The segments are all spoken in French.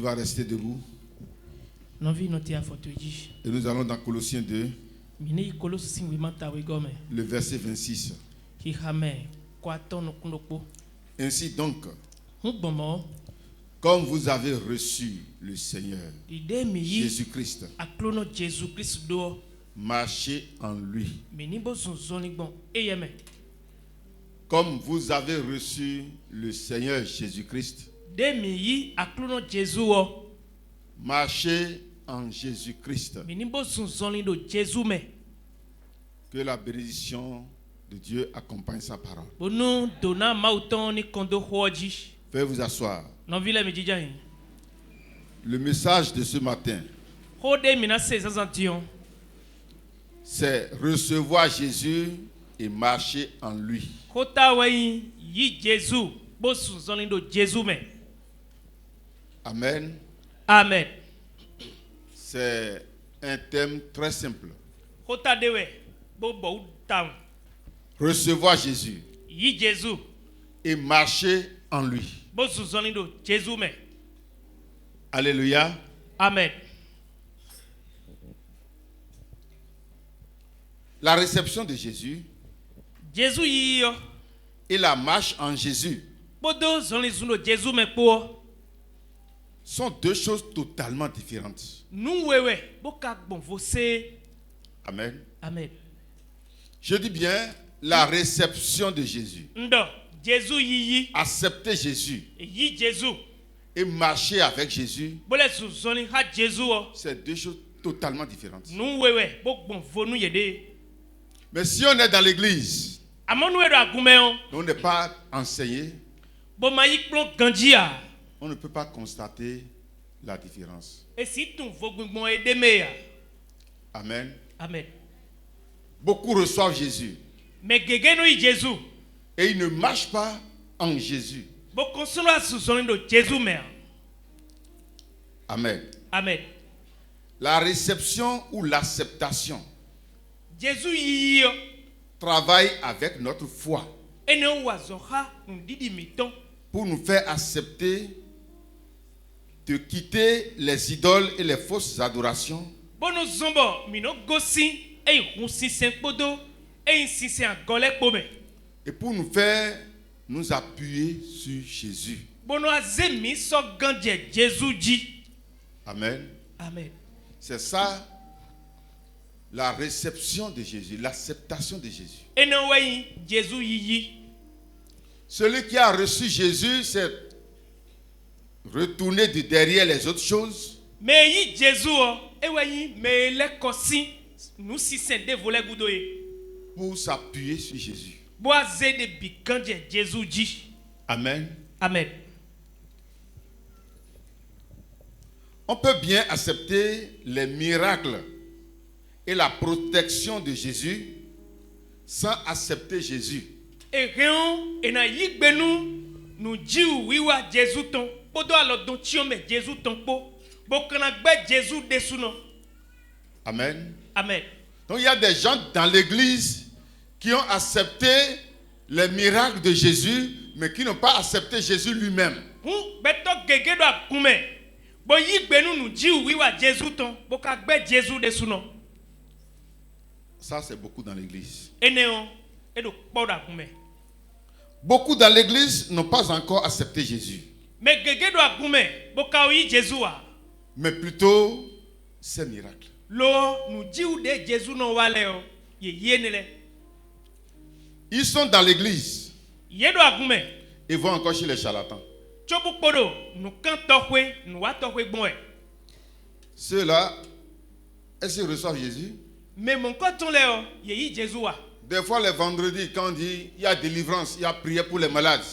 vas rester debout. Et nous allons dans Colossiens 2, le verset 26. Ainsi donc, comme vous avez reçu le Seigneur Jésus-Christ, marchez en lui. Comme vous avez reçu le Seigneur Jésus-Christ, marchez en Jésus-Christ. Que la bénédiction de Dieu accompagne sa parole. Veuillez vous asseoir. Le message de ce matin, c'est recevoir Jésus et marcher en lui. Amen. Amen. C'est un thème très simple. Recevoir Jésus et marcher en lui. Alléluia. Amen. La réception de Jésus et la marche en Jésus sont deux choses totalement différentes. Amen. Amen. Je dis bien la réception de Jésus. Accepter Jésus et marcher avec Jésus, c'est deux choses totalement différentes. Mais si on est dans l'église, on n'est pas enseigné, on ne peut pas constater la différence. Amen. Amen. Beaucoup reçoivent Jésus et ils ne marchent pas en Jésus. Amen. Amen. La réception ou l'acceptation travaille avec notre foi pour nous faire accepter de quitter les idoles et les fausses adorations et pour nous faire nous appuyer sur Jésus. Amen. Amen. C'est ça la réception de Jésus, l'acceptation de Jésus. Celui qui a reçu Jésus s'est retourné de derrière les autres choses pour s'appuyer sur Jésus. Amen. Amen. On peut bien accepter les miracles et la protection de Jésus sans accepter Jésus. Amen. Amen. Donc il y a des gens dans l'église qui ont accepté les miracles de Jésus, mais qui n'ont pas accepté Jésus lui-même. Ça, c'est beaucoup dans l'église. Beaucoup dans l'église n'ont pas encore accepté Jésus. Mais plutôt ces miracles. Ils sont dans l'église et vont encore chez les charlatans. Ceux-là, est-ce qu'ils reçoivent Jésus? Des fois, les vendredis, quand on dit il y a délivrance, il y a prière pour les malades.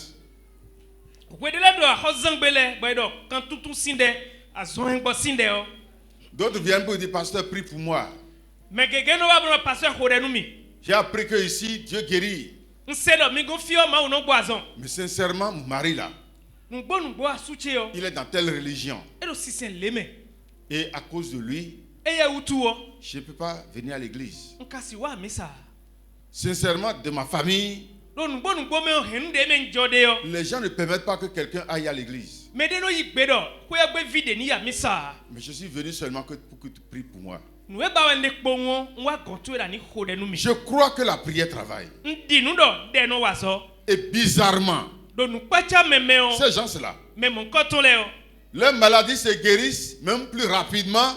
D'autres viennent pour dire, pasteur, prie pour moi. J'ai appris que ici, Dieu guérit. Mais sincèrement, mon mari là, il est dans telle religion. Et à cause de lui, je ne peux pas venir à l'église. Sincèrement, de ma famille, les gens ne permettent pas que quelqu'un aille à l'église. Mais je suis venu seulement pour que tu pries pour moi. Je crois que la prière travaille. Et bizarrement, ces gens-là, leurs maladies se guérissent même plus rapidement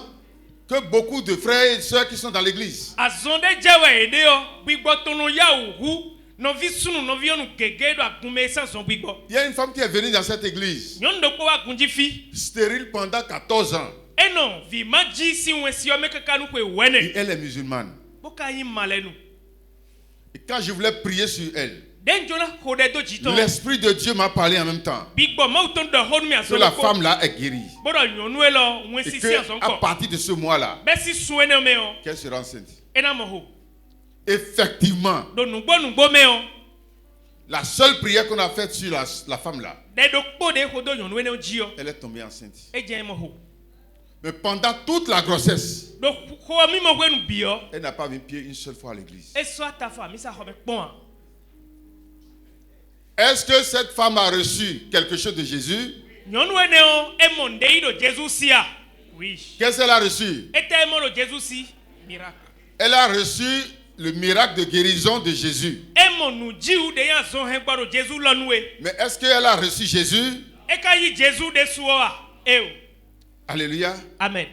que beaucoup de frères et sœurs qui sont dans l'église. Il y a une femme qui est venue dans cette église, stérile pendant 14 ans. Et elle est musulmane. Et quand je voulais prier sur elle, l'Esprit de Dieu m'a parlé en même temps que la femme là est guérie et qu'à partir de ce mois-là, qu'elle sera enceinte. Effectivement, la seule prière qu'on a faite sur la femme là, elle est tombée enceinte. Mais pendant toute la grossesse, elle n'a pas mis pied une seule fois à l'église. Est-ce que cette femme a reçu quelque chose de Jésus? Oui. Qu'est-ce qu'elle a reçu? Elle a reçu le miracle de guérison de Jésus. Mais est-ce qu'elle a reçu Jésus? Alléluia. Amen.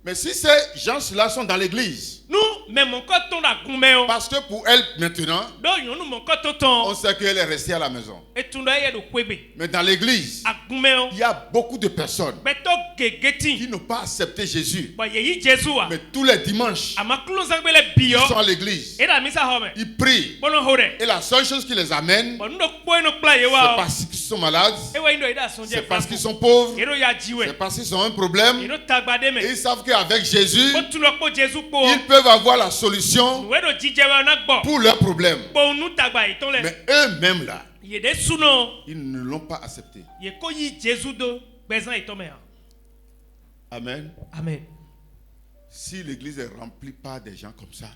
Mais si ces gens-là sont dans l'église, parce que pour elle maintenant, on sait qu'elle est restée à la maison. Mais dans l'église, il y a beaucoup de personnes qui n'ont pas accepté Jésus. Mais tous les dimanches, ils sont à l'église, ils prient. Et la seule chose qui les amène, c'est parce qu'ils sont malades, c'est parce qu'ils sont pauvres, c'est parce qu'ils ont un problème. Et ils savent qu'avec Jésus, ils peuvent avoir la solution pour leurs problèmes. Mais eux-mêmes là, ils ne l'ont pas accepté. Amen. Amen. Si l'église est remplie par des gens comme ça,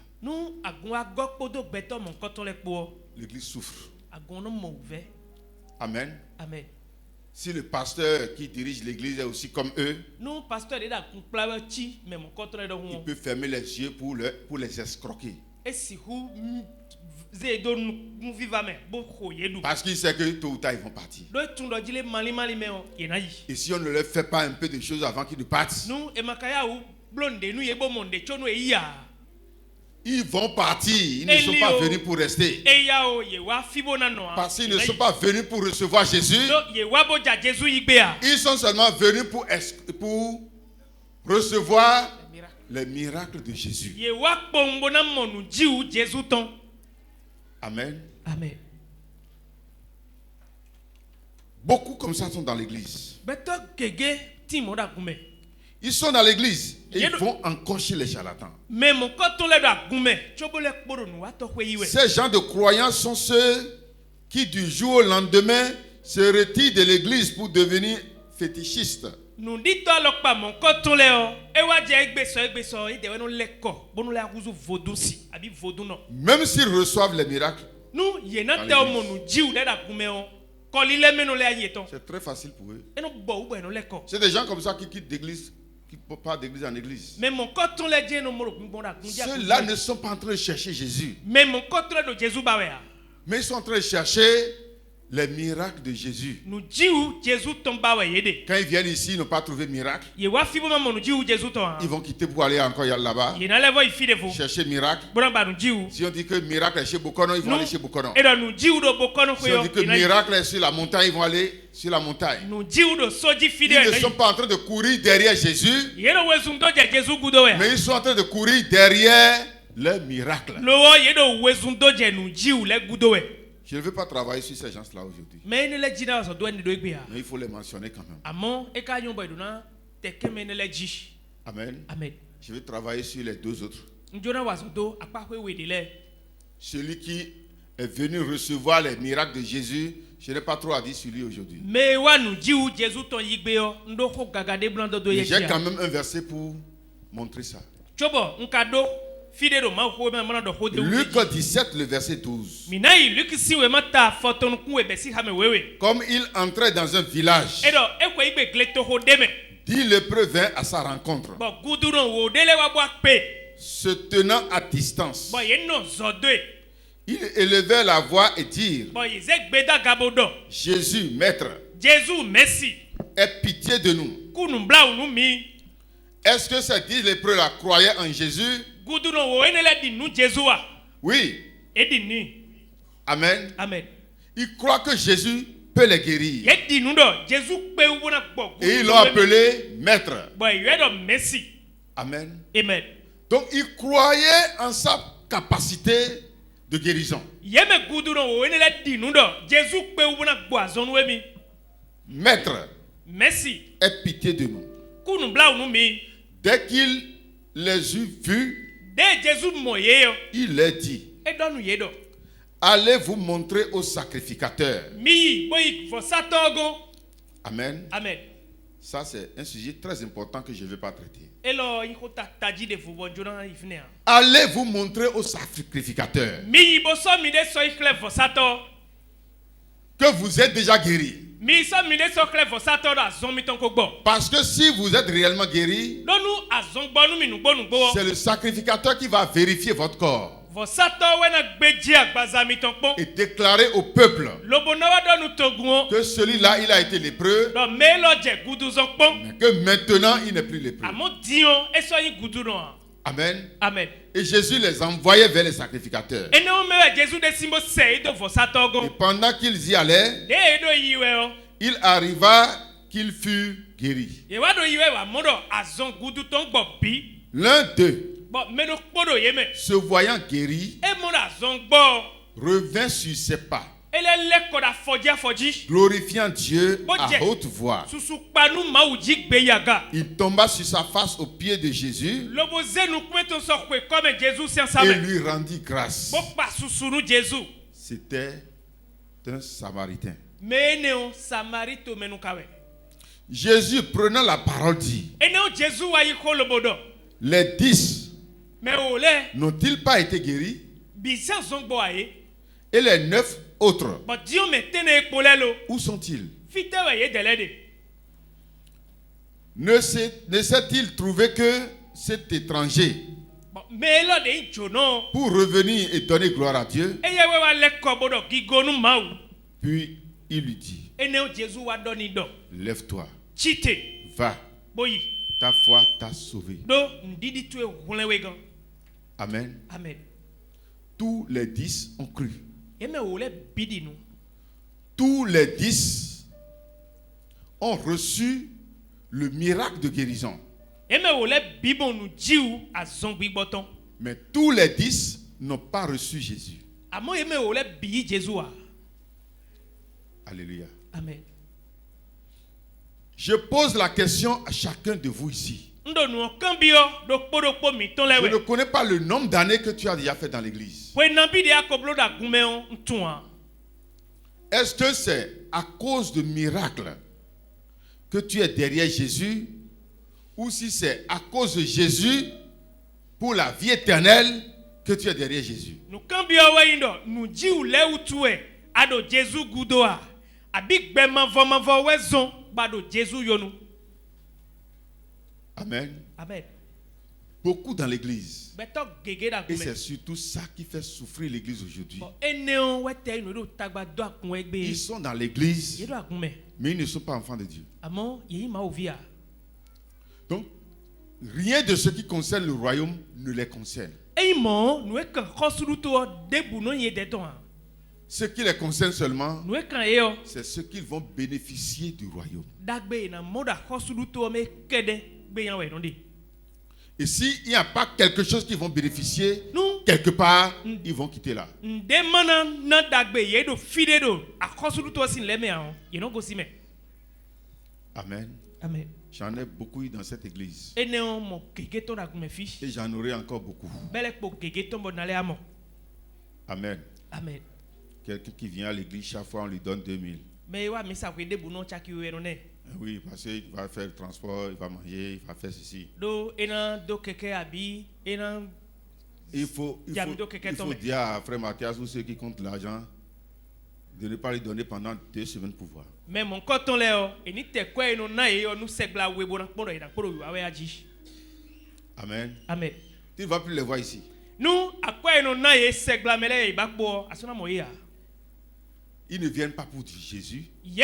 l'église souffre. Amen. Amen. Si le pasteur qui dirige l'église est aussi comme eux, il peut fermer les yeux pour les escroquer. Parce qu'il sait que tôt ou tard ils vont partir. Et si on ne leur fait pas un peu de choses avant qu'ils ne partent, ils vont partir. Ils ne sont pas venus pour rester. Parce qu'ils ne sont pas venus pour recevoir Jésus. Ils sont seulement venus pour recevoir les miracles de Jésus. Amen. Amen. Beaucoup comme ça sont dans l'église. Ils sont dans l'église et ils vont encore chez les charlatans. Ces gens de croyants sont ceux qui du jour au lendemain se retirent de l'église pour devenir fétichistes. Même s'ils reçoivent les miracles, c'est très facile pour eux. C'est des gens comme ça qui quittent l'église, qui partent d'église en église. Ceux-là ne sont pas en train de chercher Jésus. Mais ils sont en train de chercher les miracles de Jésus. Quand ils viennent ici, ils n'ont pas trouvé de miracle. Ils vont quitter pour aller encore là-bas, chercher miracle. Si on dit que miracle est chez Bokono, ils vont aller chez Bokono. Si on dit que miracle est sur la montagne, ils vont aller sur la montagne. Ils ne sont pas en train de courir derrière Jésus, mais ils sont en train de courir derrière le miracle. Je ne veux pas travailler sur ces gens-là aujourd'hui. Mais il faut les mentionner quand même. Amen. Amen. Je vais travailler sur les deux autres. Celui qui est venu recevoir les miracles de Jésus, je n'ai pas trop à dire sur lui aujourd'hui. Mais j'ai quand même un verset pour montrer ça. Luc 17, le verset 12. Comme il entrait dans un village, 10 lépreux vinrent à sa rencontre, se tenant à distance. Ils élevaient la voix et dirent: Jésus, Maître, aie pitié de nous. Est-ce que ces 10 lépreux-là croyaient en Jésus? Oui. Amen. Amen. Ils croient que Jésus peut les guérir. Et ils l'ont appelé Maître. Amen. Amen. Donc ils croyaient en sa capacité de guérison. Maître, aie pitié de nous. Dès qu'il les eut vus, il leur dit: allez vous montrer au sacrificateur. Amen. Amen. Ça, c'est un sujet très important que je ne vais pas traiter. Allez vous montrer au sacrificateur que vous êtes déjà guéri. Parce que si vous êtes réellement guéri, c'est le sacrificateur qui va vérifier votre corps et déclarer au peuple que celui-là, il a été lépreux, mais que maintenant, il n'est plus lépreux. Amen. Amen. Et Jésus les envoyait vers les sacrificateurs. Et pendant qu'ils y allaient, il arriva qu'il fut guéri. L'un d'eux, se voyant guéri, revint sur ses pas, glorifiant Dieu à haute voix. Il tomba sur sa face aux pieds de Jésus et lui rendit grâce. C'était un Samaritain. Jésus, prenant la parole, dit: les 10 n'ont-ils pas été guéris? Et les 9 autres, où sont-ils? Ne s'est-il trouvé que cet étranger pour revenir et donner gloire à Dieu? Puis il lui dit: lève-toi, va, ta foi t'a sauvé. Amen. Amen. Tous les 10 ont cru. Tous les 10 ont reçu le miracle de guérison. Mais tous les 10 n'ont pas reçu Jésus. Alléluia. Amen. Je pose la question à chacun de vous ici. Je ne connais pas le nombre d'années que tu as déjà fait dans l'église. Est-ce que c'est à cause de miracles que tu es derrière Jésus, ou si c'est à cause de Jésus pour la vie éternelle que tu es derrière Jésus? Amen. Amen. Beaucoup dans l'église. Et c'est surtout ça qui fait souffrir l'église aujourd'hui. Ils sont dans l'église, mais ils ne sont pas enfants de Dieu. Donc, rien de ce qui concerne le royaume ne les concerne. Ce qui les concerne seulement, c'est ce qu'ils vont bénéficier du royaume. Et s'il n'y a pas quelque chose qu'ils vont bénéficier, quelque part, ils vont quitter là. Amen. Amen. J'en ai beaucoup eu dans cette église. Et j'en aurai encore beaucoup. Amen. Amen. Quelqu'un qui vient à l'église, chaque fois on lui donne 2000. Oui, parce qu'il va faire le transport, il va manger, il va faire ceci. Il faut dire à frère Mathias ou ceux qui comptent l'argent de ne pas lui donner pendant 2 semaines pour voir. Mais mon coton Léo, et ni te quoi nous naïe nous segla webo na poro ina poro awe aji. Amen. Amen. Tu ne vas plus les voir ici. Nous à quoi nous naïe segla mele e bakbo asona moya. Ils ne viennent pas pour Jésus. Ils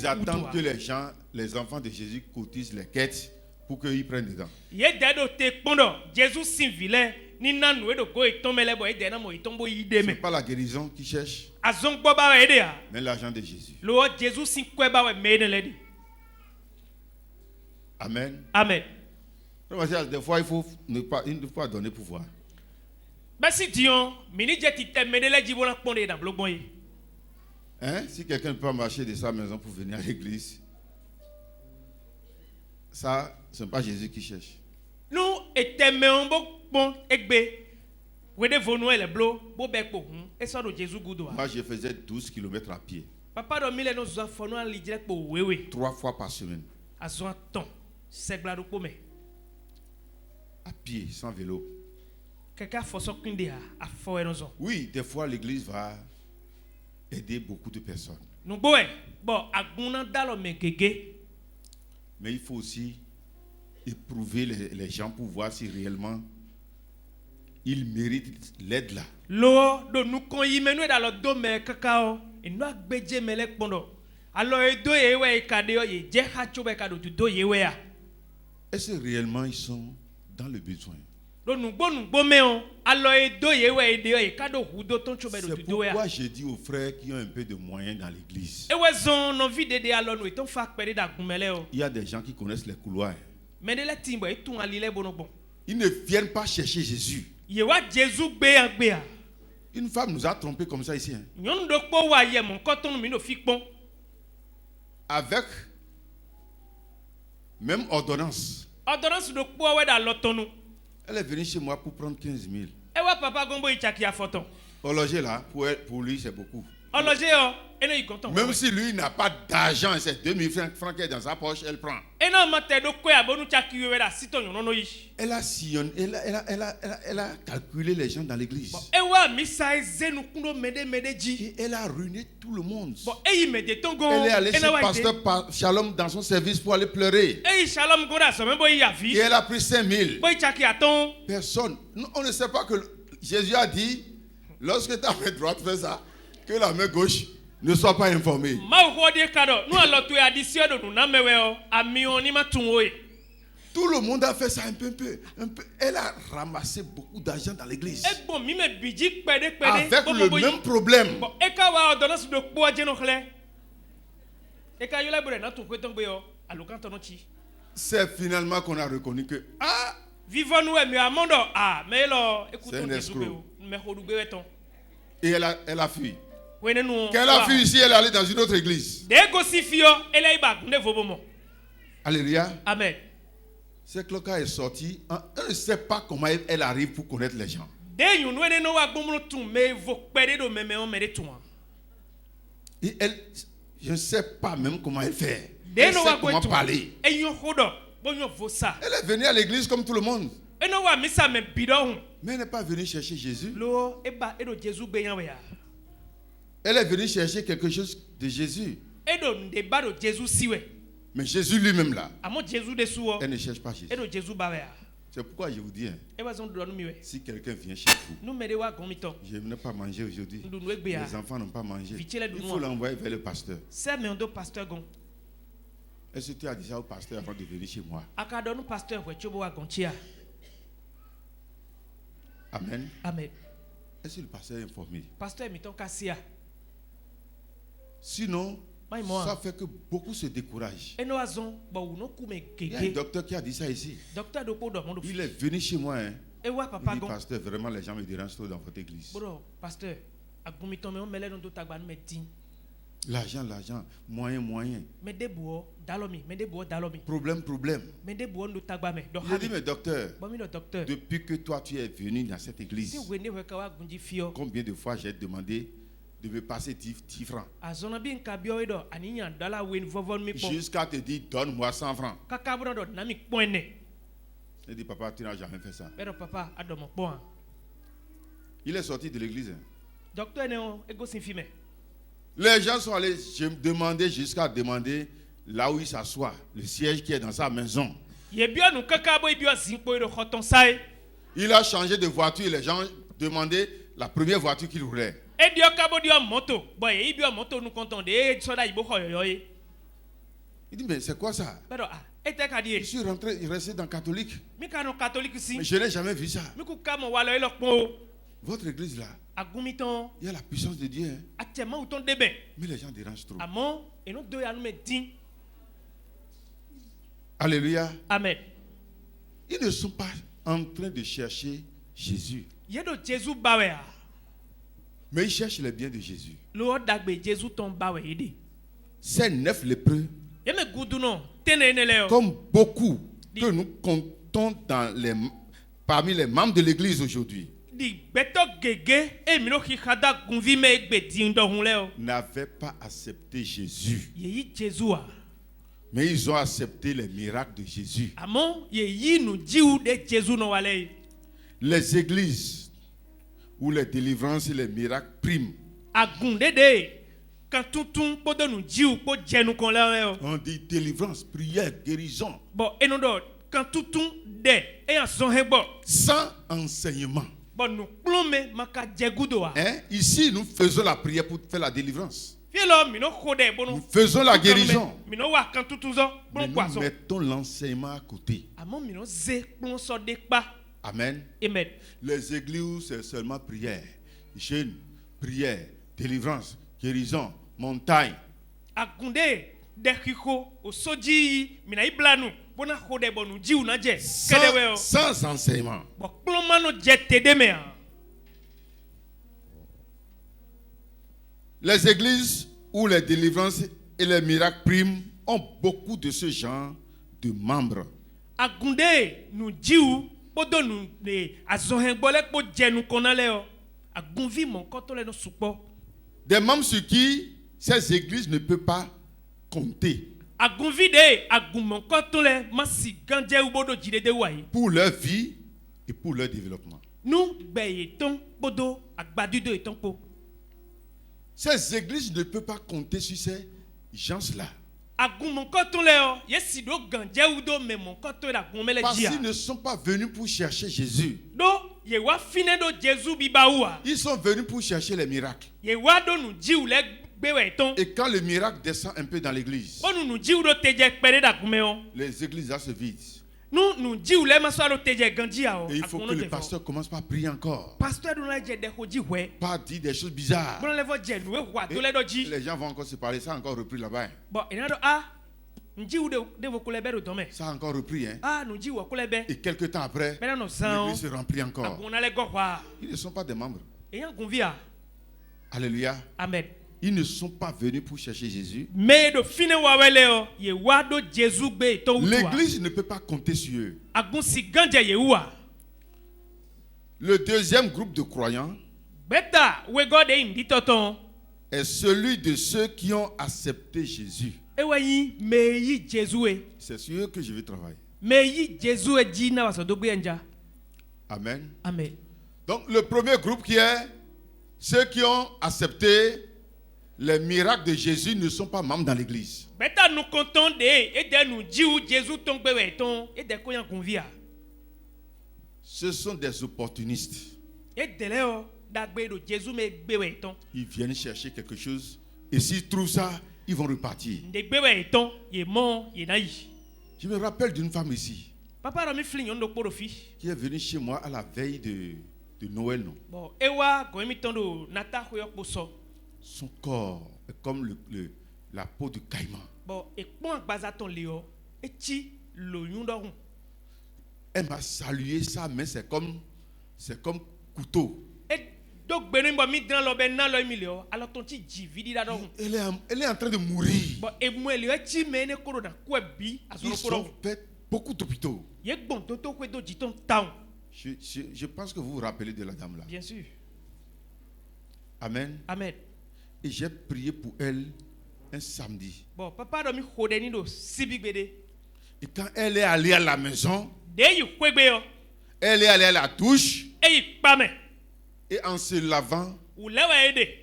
attendent que les gens, les enfants de Jésus cotisent les quêtes pour qu'ils prennent dedans. C'est pas la guérison qu'ils cherchent, mais l'argent de Jésus. Amen. Amen. Des fois, il ne faut pas donner pouvoir. Hein? Si quelqu'un ne peut pas marcher de sa maison pour venir à l'église, ça, ce n'est pas Jésus qui cherche. Moi, je faisais 12 km à pied. 3 fois par semaine. À pied, sans vélo. Oui, des fois l'église va aider beaucoup de personnes. Mais il faut aussi éprouver les gens pour voir si réellement ils méritent l'aide là. Est-ce que réellement ils sont dans le besoin? C'est pourquoi j'ai dit aux frères qui ont un peu de moyens dans l'église. Il y a des gens qui connaissent les couloirs. Ils ne viennent pas chercher Jésus. Une femme nous a trompés comme ça ici. Avec même ordonnance. Elle est venue chez moi pour prendre 15 000. Au loger là, pour lui, c'est beaucoup. Même si lui n'a pas d'argent, c'est 2 000 francs qui est dans sa poche, elle prend. Elle a sillonné, elle a calculé les gens dans l'église. Et elle a ruiné tout le monde. Elle est allée chez pasteur Shalom dans son service pour aller pleurer. Et elle a pris 5 000. Personne. On ne sait pas que Jésus a dit, lorsque ta main droite fait ça, que la main gauche ne soit pas informée. Tout le monde a fait ça un peu. Elle a ramassé beaucoup d'argent dans l'église. Avec le même problème. C'est finalement qu'on a reconnu que c'est un escroc. Et elle a fui. Qu'elle a fui ici, elle est allée dans une autre église. Alléluia. Amen. Cette cloque est sortie. Elle ne sait pas comment elle arrive pour connaître les gens. Et elle, je ne sais pas même comment elle fait. Elle sait comment parler. Elle est venue à l'église comme tout le monde. Mais elle n'est pas venue chercher Jésus. Elle est venue chercher quelque chose de Jésus. Mais Jésus lui-même là, elle ne cherche pas Jésus. C'est pourquoi je vous dis, si quelqu'un vient chez vous, je n'ai pas mangé aujourd'hui, les enfants n'ont pas mangé, il faut l'envoyer vers le pasteur. Est-ce que tu as dit ça au pasteur avant de venir chez moi? Amen. Amen. Est-ce que le pasteur est informé? Sinon, ça fait que beaucoup se découragent. Il y a un docteur qui a dit ça ici. Il est venu chez moi. Il dit, pasteur, vraiment les gens me dérangent trop dans votre église. L'argent, moyen. Problème. Il a dit, mais docteur, depuis que toi tu es venu dans cette église, combien de fois j'ai demandé de me passer 10 francs jusqu'à te dire donne-moi 100 francs. Il dit, papa, tu n'as jamais fait ça. Mais papa, adamo bon. Il est sorti de l'église. Docteur Néo, ego sinfime. Les gens sont allés demander jusqu'à demander là où il s'assoit, le siège qui est dans sa maison. Il a changé de voiture, les gens demandaient la première voiture qu'il roulait. Il dit, mais c'est quoi ça? Je suis resté dans le catholique. Mais je n'ai jamais vu ça. Votre église là, il y a la puissance de Dieu. Hein? Mais les gens dérangent trop. Alléluia. Amen. Ils ne sont pas en train de chercher Jésus. Mais ils cherchent le bien de Jésus. Ces 9 lépreux, comme beaucoup que nous comptons parmi les membres de l'église aujourd'hui, n'avaient pas accepté Jésus. Mais ils ont accepté les miracles de Jésus. Les églises où les délivrances et les miracles priment. On dit délivrance, prière, guérison. Sans enseignement. Hein? Ici, nous faisons la prière pour faire la délivrance. Nous faisons la guérison. Mais nous mettons l'enseignement à côté. Amen. Amen. Les églises, c'est seulement prière. Jeûne, prière, délivrance, guérison, montagne. Sans enseignement. Les églises où les délivrances et les miracles priment ont beaucoup de ce genre de membres. Des membres sur qui ces églises ne peuvent pas compter. Pour leur vie et pour leur développement. Ces églises ne peuvent pas compter sur ces gens-là. Parce qu'ils ne sont pas venus pour chercher Jésus. Ils sont venus pour chercher les miracles. Et quand le miracle descend un peu dans l'église, les églises se vident. Et il faut que le pasteur commence par prier encore. Pas dire des choses bizarres. Et les gens vont encore se parler. Ça a encore repris là-bas. Ça a encore repris. Hein? Et quelques temps après, l'église se remplit encore. Ils ne sont pas des membres. Alléluia. Amen. Ils ne sont pas venus pour chercher Jésus. L'église ne peut pas compter sur eux. Le deuxième groupe de croyants est celui de ceux qui ont accepté Jésus. C'est sur eux que je vais travailler. Amen. Amen. Donc le premier groupe qui est ceux qui ont accepté les miracles de Jésus ne sont pas membres dans l'église. Ce sont des opportunistes. Ils viennent chercher quelque chose et s'ils trouvent ça, ils vont repartir. Je me rappelle d'une femme ici qui est venue chez moi à la veille de Noël. Non? Son corps est comme la peau de caïman. Elle m'a salué, sa main c'est comme couteau. Elle est en train de mourir. Ils ont fait beaucoup d'hôpitaux. Je pense que vous vous rappelez de la dame là. Bien sûr. Amen. Amen. Et j'ai prié pour elle un samedi. Et quand elle est allée à la maison, elle est allée à la douche. Et en se lavant,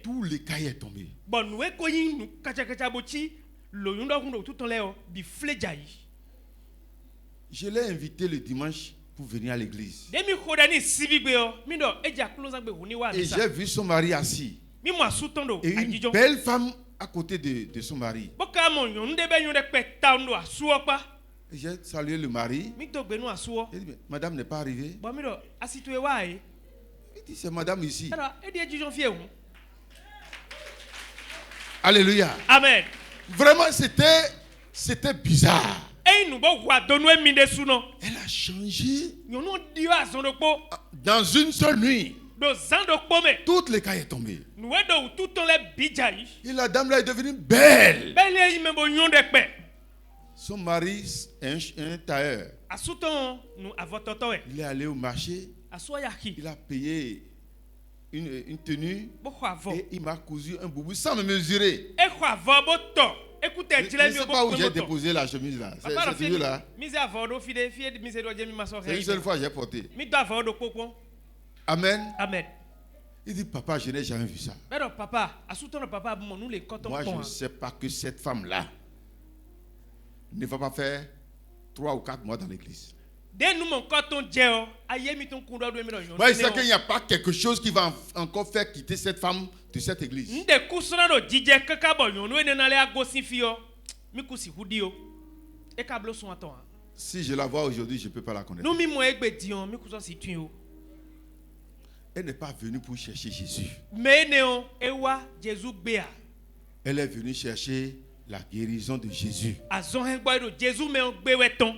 tous les cailloux sont tombés. Je l'ai invité le dimanche pour venir à l'église. Et j'ai vu son mari assis. Et une belle femme à côté de son mari. Et j'ai salué le mari. Il dit, madame n'est pas arrivée. Il dit, c'est madame ici. Alléluia. Amen. Vraiment, c'était bizarre. Elle a changé dans une seule nuit. Toutes les cailles sont tombées. Et la dame là est devenue belle. Son mari est un tailleur. Il est allé au marché. Il a payé une tenue. Et il m'a cousu un boubou sans me mesurer. Je ne sais pas où j'ai déposé la chemise là. C'est celui-là. C'est une seule fois que j'ai porté. Amen. Amen. Il dit, papa, je n'ai jamais vu ça. Moi, je ne sais pas que cette femme-là ne va pas faire 3 ou 4 mois dans l'église. Moi, je sais qu'il n'y a pas quelque chose qui va encore faire quitter cette femme de cette église. Si je la vois aujourd'hui, je ne peux pas la connaître. Elle n'est pas venue pour chercher Jésus. Elle est venue chercher la guérison de Jésus.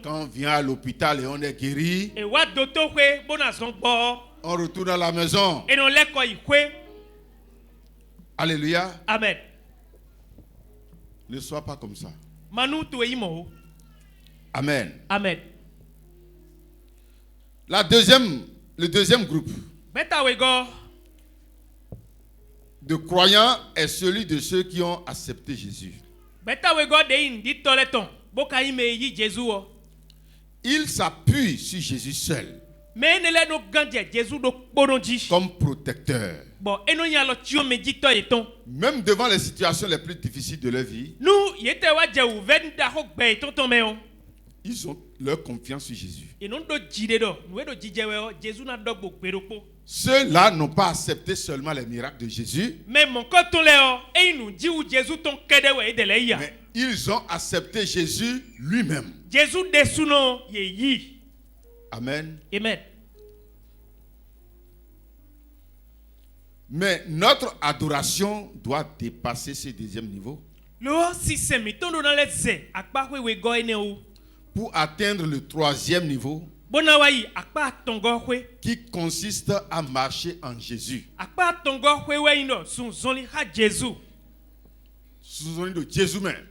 Quand on vient à l'hôpital et on est guéri, on retourne à la maison. Alléluia. Amen. Ne sois pas comme ça. Amen. Amen. Le deuxième groupe de croyants est celui de ceux qui ont accepté Jésus. Ils s'appuient sur Jésus seul comme protecteur. Même devant les situations les plus difficiles de leur vie, ils ont leur confiance sur Jésus. Ceux-là n'ont pas accepté seulement les miracles de Jésus, mais ils ont accepté Jésus lui-même. Amen. Amen. Mais notre adoration doit dépasser ce deuxième niveau pour atteindre le troisième niveau qui consiste à marcher en Jésus. De Jésus même.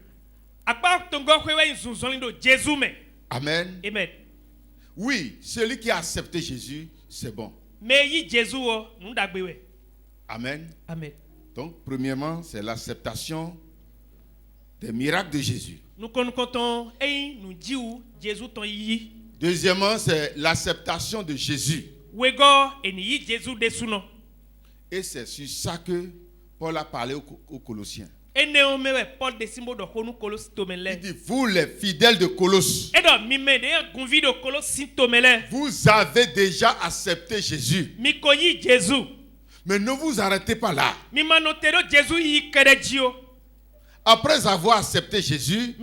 Amen. Amen. Oui, celui qui a accepté Jésus, c'est bon. Amen. Amen. Donc, premièrement, c'est l'acceptation des miracles de Jésus. Deuxièmement, c'est l'acceptation de Jésus. Et c'est sur ça que Paul a parlé aux Colossiens. Il dit, vous les fidèles de Colosse, vous avez déjà accepté Jésus. Mais ne vous arrêtez pas là. Après avoir accepté Jésus,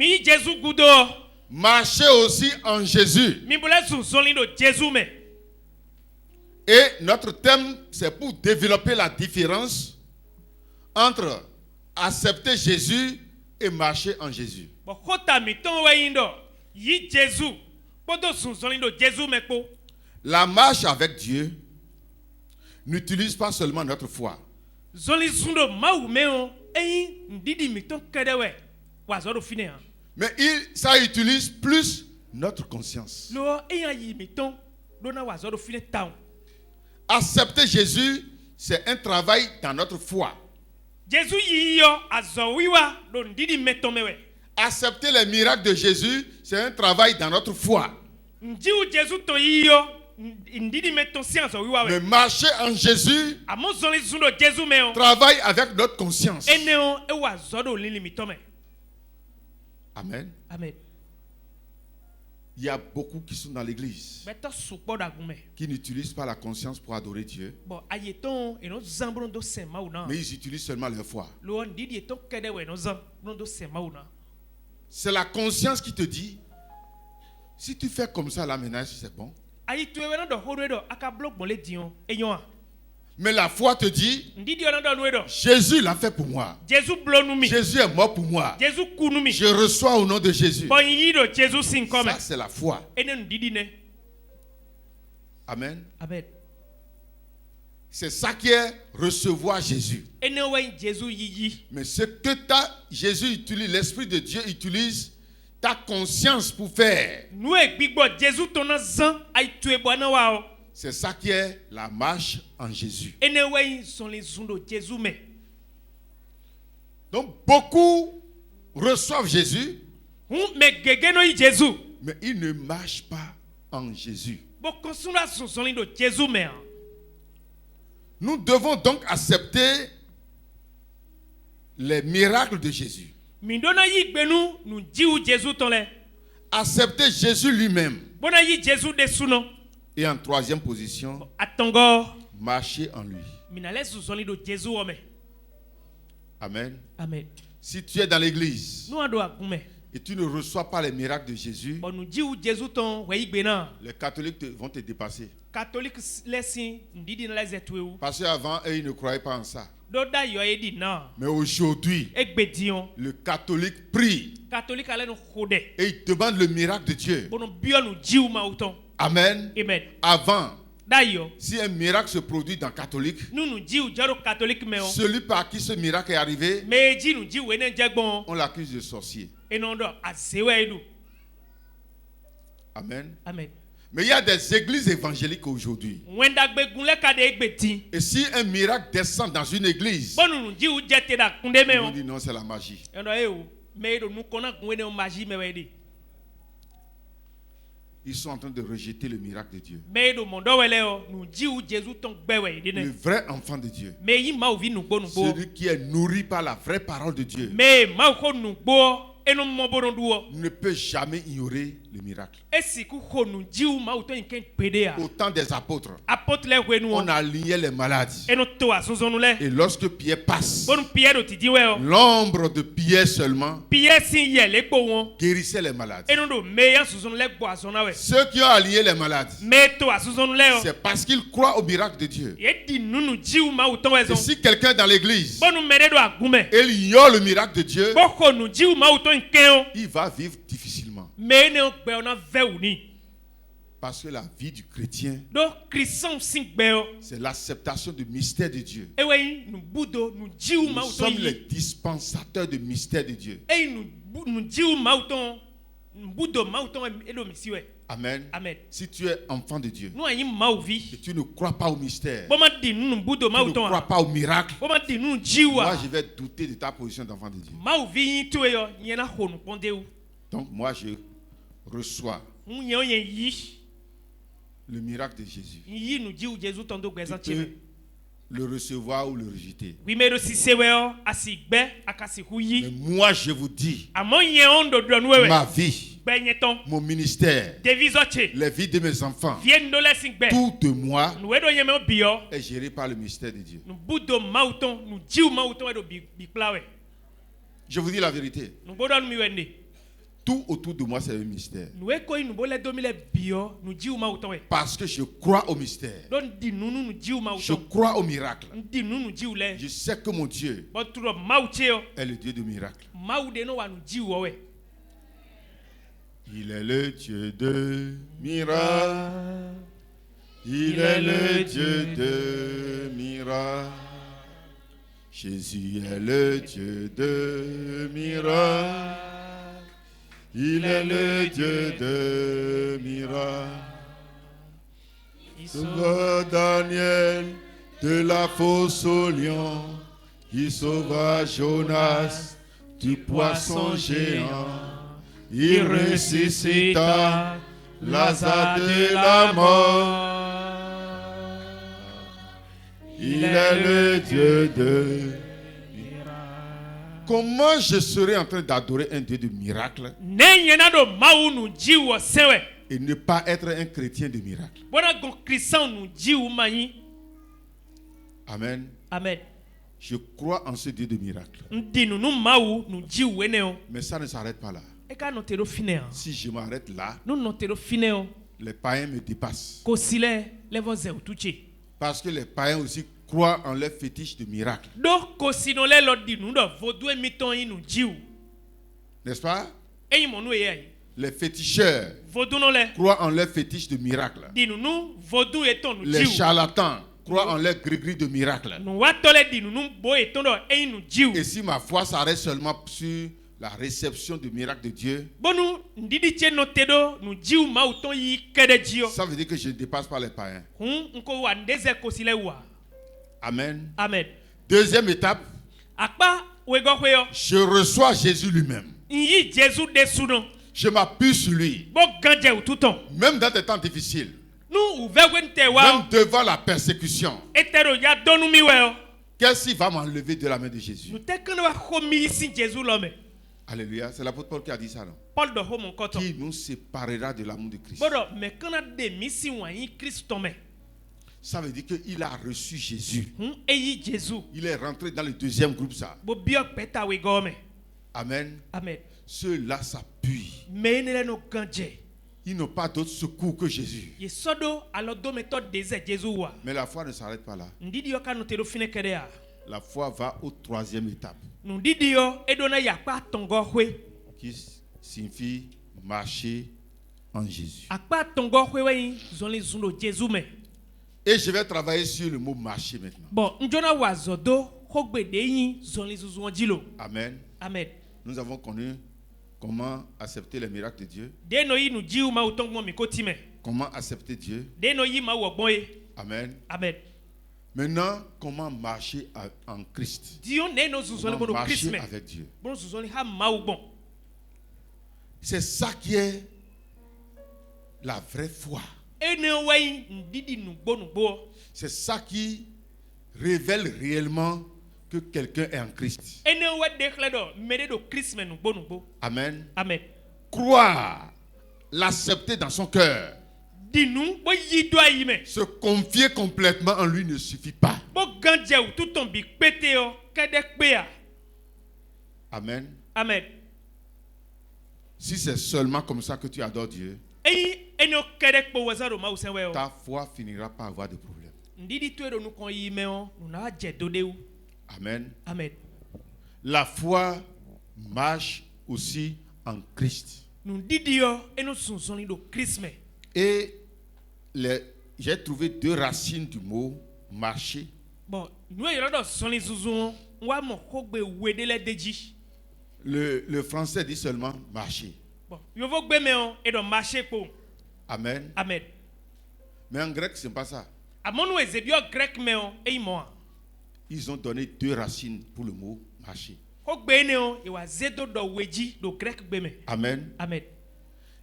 marchez aussi en Jésus. Et notre thème, c'est pour développer la différence entre accepter Jésus et marcher en Jésus. La marche avec Dieu n'utilise pas seulement notre foi, mais ça utilise plus notre conscience. Accepter Jésus, c'est un travail dans notre foi. accepter les miracles de Jésus, c'est un travail dans notre foi. Mais marcher en Jésus, travaille avec notre conscience. Amen. Amen. Il y a beaucoup qui sont dans l'église qui n'utilisent pas la conscience pour adorer Dieu. Mais ils utilisent seulement leur foi. C'est la conscience qui te dit, si tu fais comme ça, la ménage, c'est bon. Mais la foi te dit, Jésus l'a fait pour moi. Jésus est mort pour moi. Je reçois au nom de Jésus. Ça, c'est la foi. Amen. Amen. C'est ça qui est recevoir Jésus. Mais ce que Jésus utilise, l'Esprit de Dieu utilise ta conscience pour faire. C'est ça qui est la marche en Jésus. Donc beaucoup reçoivent Jésus, mais ils ne marchent pas en Jésus. Nous devons donc accepter les miracles de Jésus. Accepter Jésus lui-même. Et en troisième position, marcher en lui. Amen. Amen. Si tu es dans l'église et tu ne reçois pas les miracles de Jésus, les catholiques vont te dépasser. Parce qu'avant, ils ne croyaient pas en ça. Mais aujourd'hui, le catholique prie et il demande le miracle de Dieu. Amen. Amen. Avant, si un miracle se produit dans le catholique, celui par qui ce miracle est arrivé, on l'accuse de sorcier. Amen. Amen. Mais il y a des églises évangéliques aujourd'hui. Et si un miracle descend dans une église, on dit non, c'est la magie. Ils sont en train de rejeter le miracle de Dieu. Le vrai enfant de Dieu, celui qui est nourri par la vraie parole de Dieu, ne peut jamais ignorer le miracle. Au temps des apôtres, on alignait les malades. Et lorsque Pierre passe, l'ombre de Pierre seulement guérissait les malades. Ceux qui ont aligné les malades, c'est parce qu'ils croient au miracle de Dieu. Et si quelqu'un dans l'église, il ignore le miracle de Dieu, il va vivre difficilement. Parce que la vie du chrétien, c'est l'acceptation du mystère de Dieu. Nous sommes les dispensateurs du mystère de Dieu. Amen. Amen. Si tu es enfant de Dieu et tu ne crois pas au mystère, tu ne crois pas au miracle, moi je vais douter de ta position d'enfant de Dieu. Donc moi je reçois le miracle de Jésus. Tu peux le recevoir ou le rejeter. Mais moi je vous dis, ma vie, mon ministère, les vies de mes enfants, tout de moi est géré par le mystère de Dieu. Je vous dis la vérité. Tout autour de moi, c'est le mystère. Parce que je crois au mystère. Je crois au miracle. Je sais que mon Dieu est le Dieu de miracle. Il est le Dieu de miracle. Il est le Dieu de miracle. Jésus est le Dieu de miracle. Il est le Dieu de miracle. Il sauva Daniel de la fosse au lion. Il sauva Jonas du poisson géant, il ressuscita Lazare de la mort. Il est le Dieu de miracle. Comment je serais en train d'adorer un Dieu de miracle et ne pas être un chrétien de miracle? Amen. Amen. Je crois en ce Dieu de miracle. Mais ça ne s'arrête pas là. Si je m'arrête là, les païens me dépassent. Parce que les païens aussi croient en leur fétiche de miracle. N'est-ce pas? Les féticheurs croient en leur fétiche de miracle. Les charlatans croient en leur gris-gris de miracle. Et si ma foi s'arrête seulement sur la réception du miracle de Dieu, ça veut dire que je ne dépasse pas les païens. Amen. Amen. Deuxième étape, je reçois Jésus lui-même. Je m'appuie sur lui. Même dans des temps difficiles. Même devant la persécution. Qu'est-ce qui va m'enlever de la main de Jésus? Alléluia. C'est l'apôtre Paul qui a dit ça, non? Qui nous séparera de l'amour de Christ? Ça veut dire qu'il a reçu Jésus. Il est rentré dans le deuxième groupe, ça. Amen. Amen. Ceux-là s'appuient. Ils n'ont pas d'autre secours que Jésus. Mais la foi ne s'arrête pas là. La foi va au troisième étape, qui signifie marcher en Jésus. Et je vais travailler sur le mot marcher maintenant. Amen. Amen. Nous avons connu comment accepter les miracles de Dieu. Comment accepter Dieu. Amen. Amen. Maintenant, comment marcher en Christ? Comment marcher avec Dieu? C'est ça qui est la vraie foi. C'est ça qui révèle réellement que quelqu'un est en Christ. Amen. Amen. Croire, l'accepter dans son cœur, se confier complètement en lui ne suffit pas. Amen. Amen. Si c'est seulement comme ça que tu adores Dieu, ta foi finira par avoir des problèmes. Amen. Amen. La foi marche aussi en Christ. Et j'ai trouvé deux racines du mot marcher. Le français dit seulement marcher. Amen. Amen. Mais en grec, ce n'est pas ça. Ils ont donné deux racines pour le mot marcher. Amen. Amen.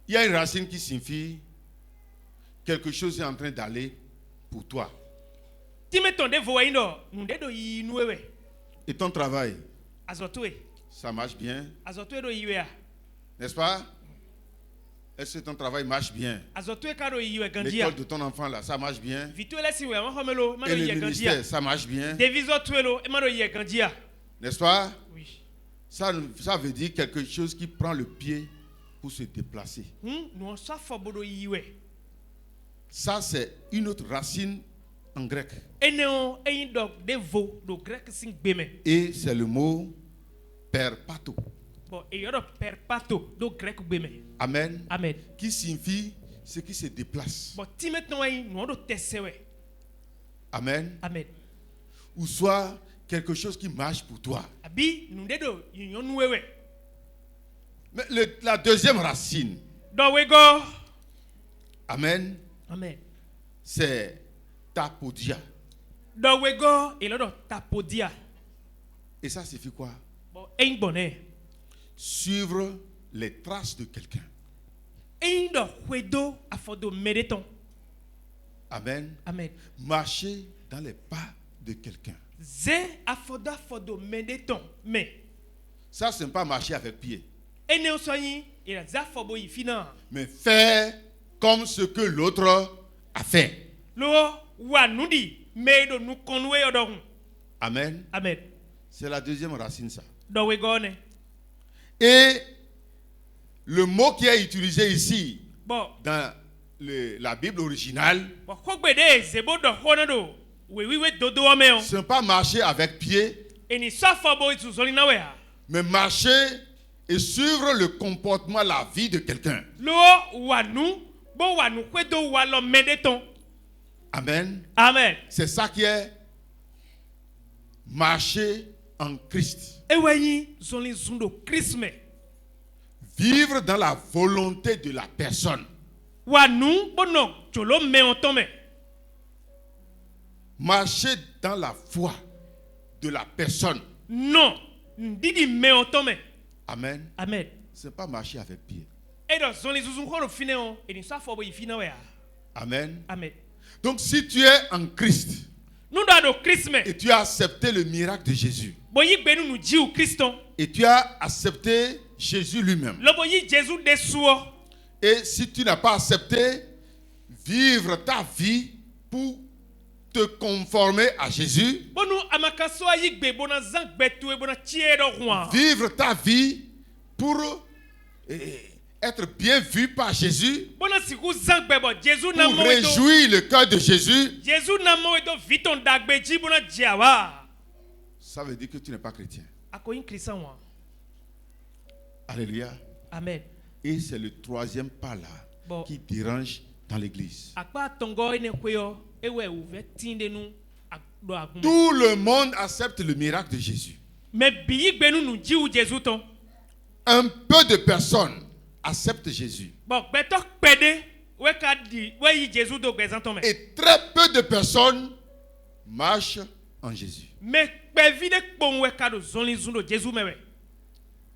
Il y a une racine qui signifie quelque chose est en train d'aller pour toi. Et ton travail, ça marche bien, n'est-ce pas? Est-ce que ton travail marche bien? L'école de ton enfant là, ça marche bien? Et le ministère, ça marche bien? N'est-ce pas? Oui. Ça veut dire quelque chose qui prend le pied pour se déplacer. Ça, c'est une autre racine en grec. Et c'est le mot perpato. Amen. Amen. Qui signifie ce qui se déplace. Amen. Amen. Ou soit quelque chose qui marche pour toi. Mais la deuxième racine. Amen. Amen. C'est tapodia. Et ça signifie quoi? suivre les traces de quelqu'un. Amen. Amen. Marcher dans les pas de quelqu'un. Ça, ce n'est pas marcher avec pied. Mais faire comme ce que l'autre a fait. Amen. Amen. C'est la deuxième racine, ça. Et le mot qui est utilisé ici, dans la Bible originale, ce n'est pas marcher avec pied, mais marcher et suivre le comportement, la vie de quelqu'un. Amen. Amen. C'est ça qui est marcher en Christ. Vivre dans la volonté de la personne. Marcher dans la foi de la personne. Non. Amen. Amen. Ce n'est pas marcher avec pied. Amen. Amen. Donc si tu es en Christ et tu as accepté le miracle de Jésus et tu as accepté Jésus lui-même, et si tu n'as pas accepté vivre ta vie pour te conformer à Jésus, vivre ta vie pour être bien vu par Jésus, pour réjouir le cœur de Jésus, ça veut dire que tu n'es pas chrétien. Alléluia. Amen. Et c'est le troisième pas là qui dérange dans l'église. Tout le monde accepte le miracle de Jésus. Un peu de personnes acceptent Jésus. Et très peu de personnes marchent en Jésus.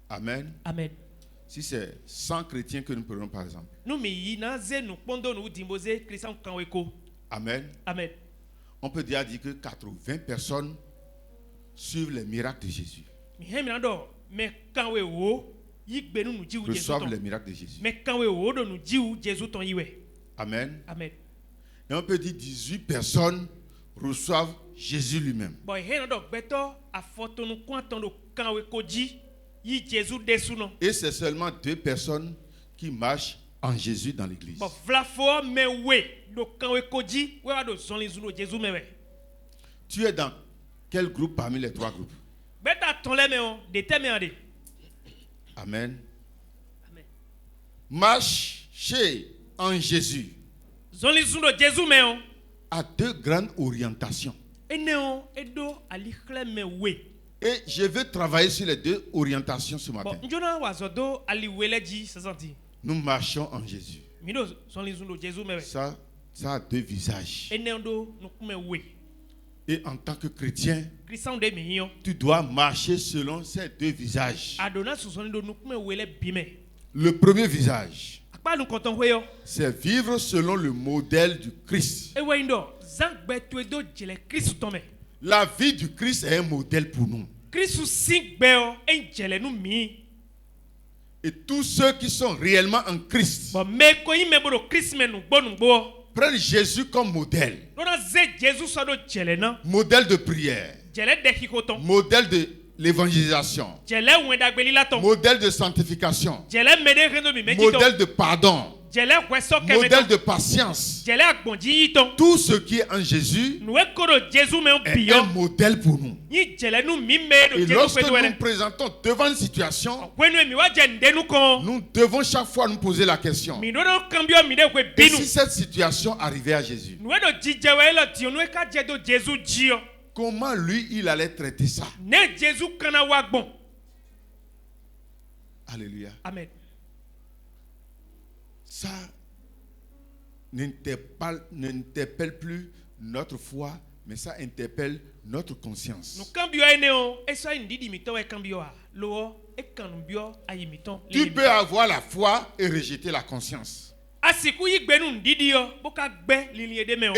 Amen. Amen. Si c'est 100 chrétiens que nous prenons par exemple. Amen. Amen. On peut dire que 80 personnes suivent les miracles de Jésus. Reçoivent les miracles de Jésus. Amen. Amen. Et on peut dire 18 personnes reçoivent Jésus lui-même. Et c'est seulement 2 personnes qui marchent en Jésus dans l'église. Tu es dans quel groupe parmi les 3 groupes? Amen. Amen. Marcher en Jésus a 2 grandes orientations. Et je vais travailler sur les 2 orientations ce matin. Nous marchons en Jésus. Ça a 2 visages. Et en tant que chrétien, tu dois marcher selon ces 2 visages. Le premier visage, c'est vivre selon le modèle du Christ. La vie du Christ est un modèle pour nous. Et tous ceux qui sont réellement en Christ prennent Jésus comme modèle. Modèle de prière. Modèle de l'évangélisation. Modèle de sanctification. Modèle de pardon. Modèle de patience. Tout ce qui est en Jésus est un modèle pour nous. Et lorsque nous nous présentons devant une situation, nous devons chaque fois nous poser la question: et si cette situation arrivait à Jésus, comment lui il allait traiter ça? Alléluia. Amen. Ça n'interpelle plus notre foi, Mais ça interpelle notre conscience. Tu peux avoir la foi et rejeter la conscience. Et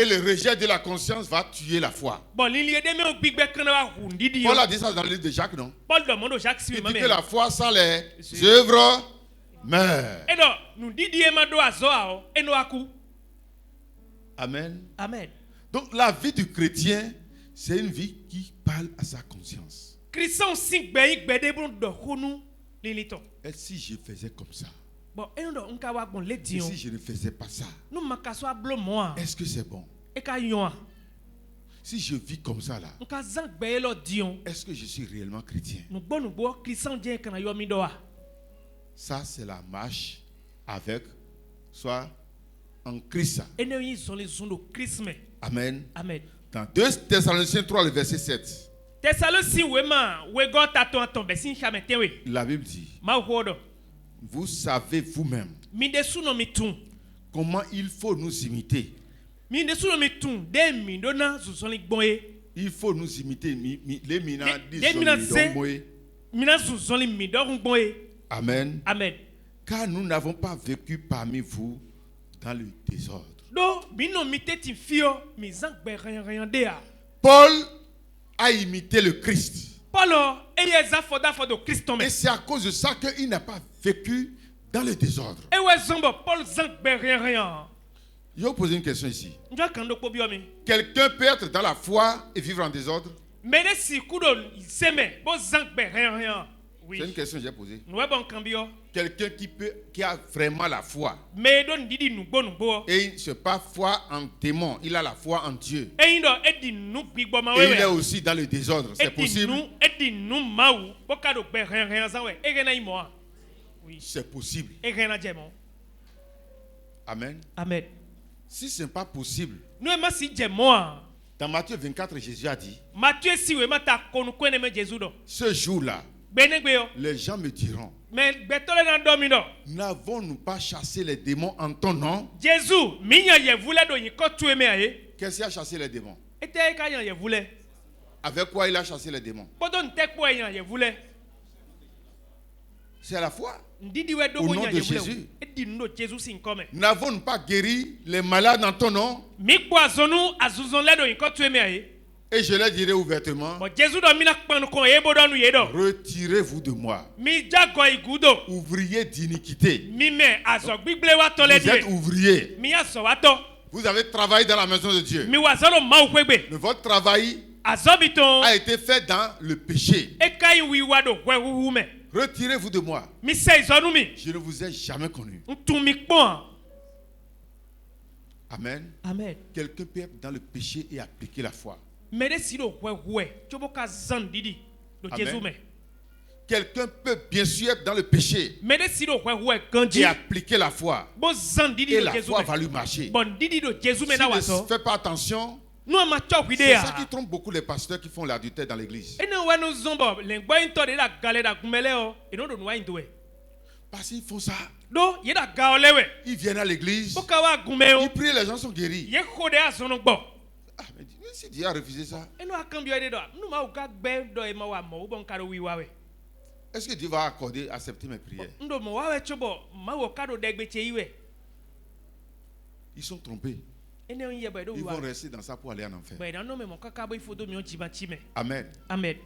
le rejet de la conscience va tuer la foi. Paul a dit ça dans le livre de Jacques, non? Il dit que la foi sans les œuvres meurt. Amen. Amen. Donc la vie du chrétien, c'est une vie qui parle à sa conscience. Et si je faisais comme ça? Et si je ne faisais pas ça? Est-ce que c'est bon? Si je vis comme ça là, est-ce que je suis réellement chrétien? Ça c'est la marche avec soit en Christ. Amen. Amen. Dans 2 Thessaloniciens 3, le verset 7. La Bible dit, vous savez vous-même comment il faut nous imiter. Il faut nous imiter. Amen. Amen. Car nous n'avons pas vécu parmi vous dans le désordre. Paul a imité le Christ. Et c'est à cause de ça qu'il n'a pas vécu dans le désordre. Je vais vous poser une question ici. Quelqu'un peut être dans la foi et vivre en désordre? C'est une question que j'ai posée. Quelqu'un qui a vraiment la foi. Et ce n'est pas foi en démon, il a la foi en Dieu. Et il est aussi dans le désordre, c'est possible? C'est possible. Amen. Amen. Si ce n'est pas possible, dans Matthieu 24, Jésus a dit, ce jour-là, les gens me diront, n'avons-nous pas chassé les démons en ton nom? Qu'est-ce qui a chassé les démons? Avec quoi il a chassé les démons? C'est la foi. Au nom de Jésus. N'avons-nous pas guéri les malades en ton nom? Et je leur dirai ouvertement, retirez-vous de moi, ouvriers d'iniquité. Vous êtes ouvriers. Vous avez travaillé dans la maison de Dieu. Mais votre travail a été fait dans le péché. Retirez-vous de moi. Je ne vous ai jamais connu. Amen. Amen. Quelqu'un peut être dans le péché et appliquer la foi. Amen. Quelqu'un peut bien sûr être dans le péché et appliquer la foi. Et la foi va lui marcher. S'il ne fait pas attention, c'est ça qui trompe beaucoup les pasteurs qui font l'adultère dans l'église. Parce qu'ils font ça. Ils viennent à l'église, ils prient, les gens sont guéris. Ah, mais si Dieu a refusé ça, est-ce que Dieu va accepter mes prières? Ils sont trompés. Ils vont rester dans ça pour aller en enfer. Amen. Amen.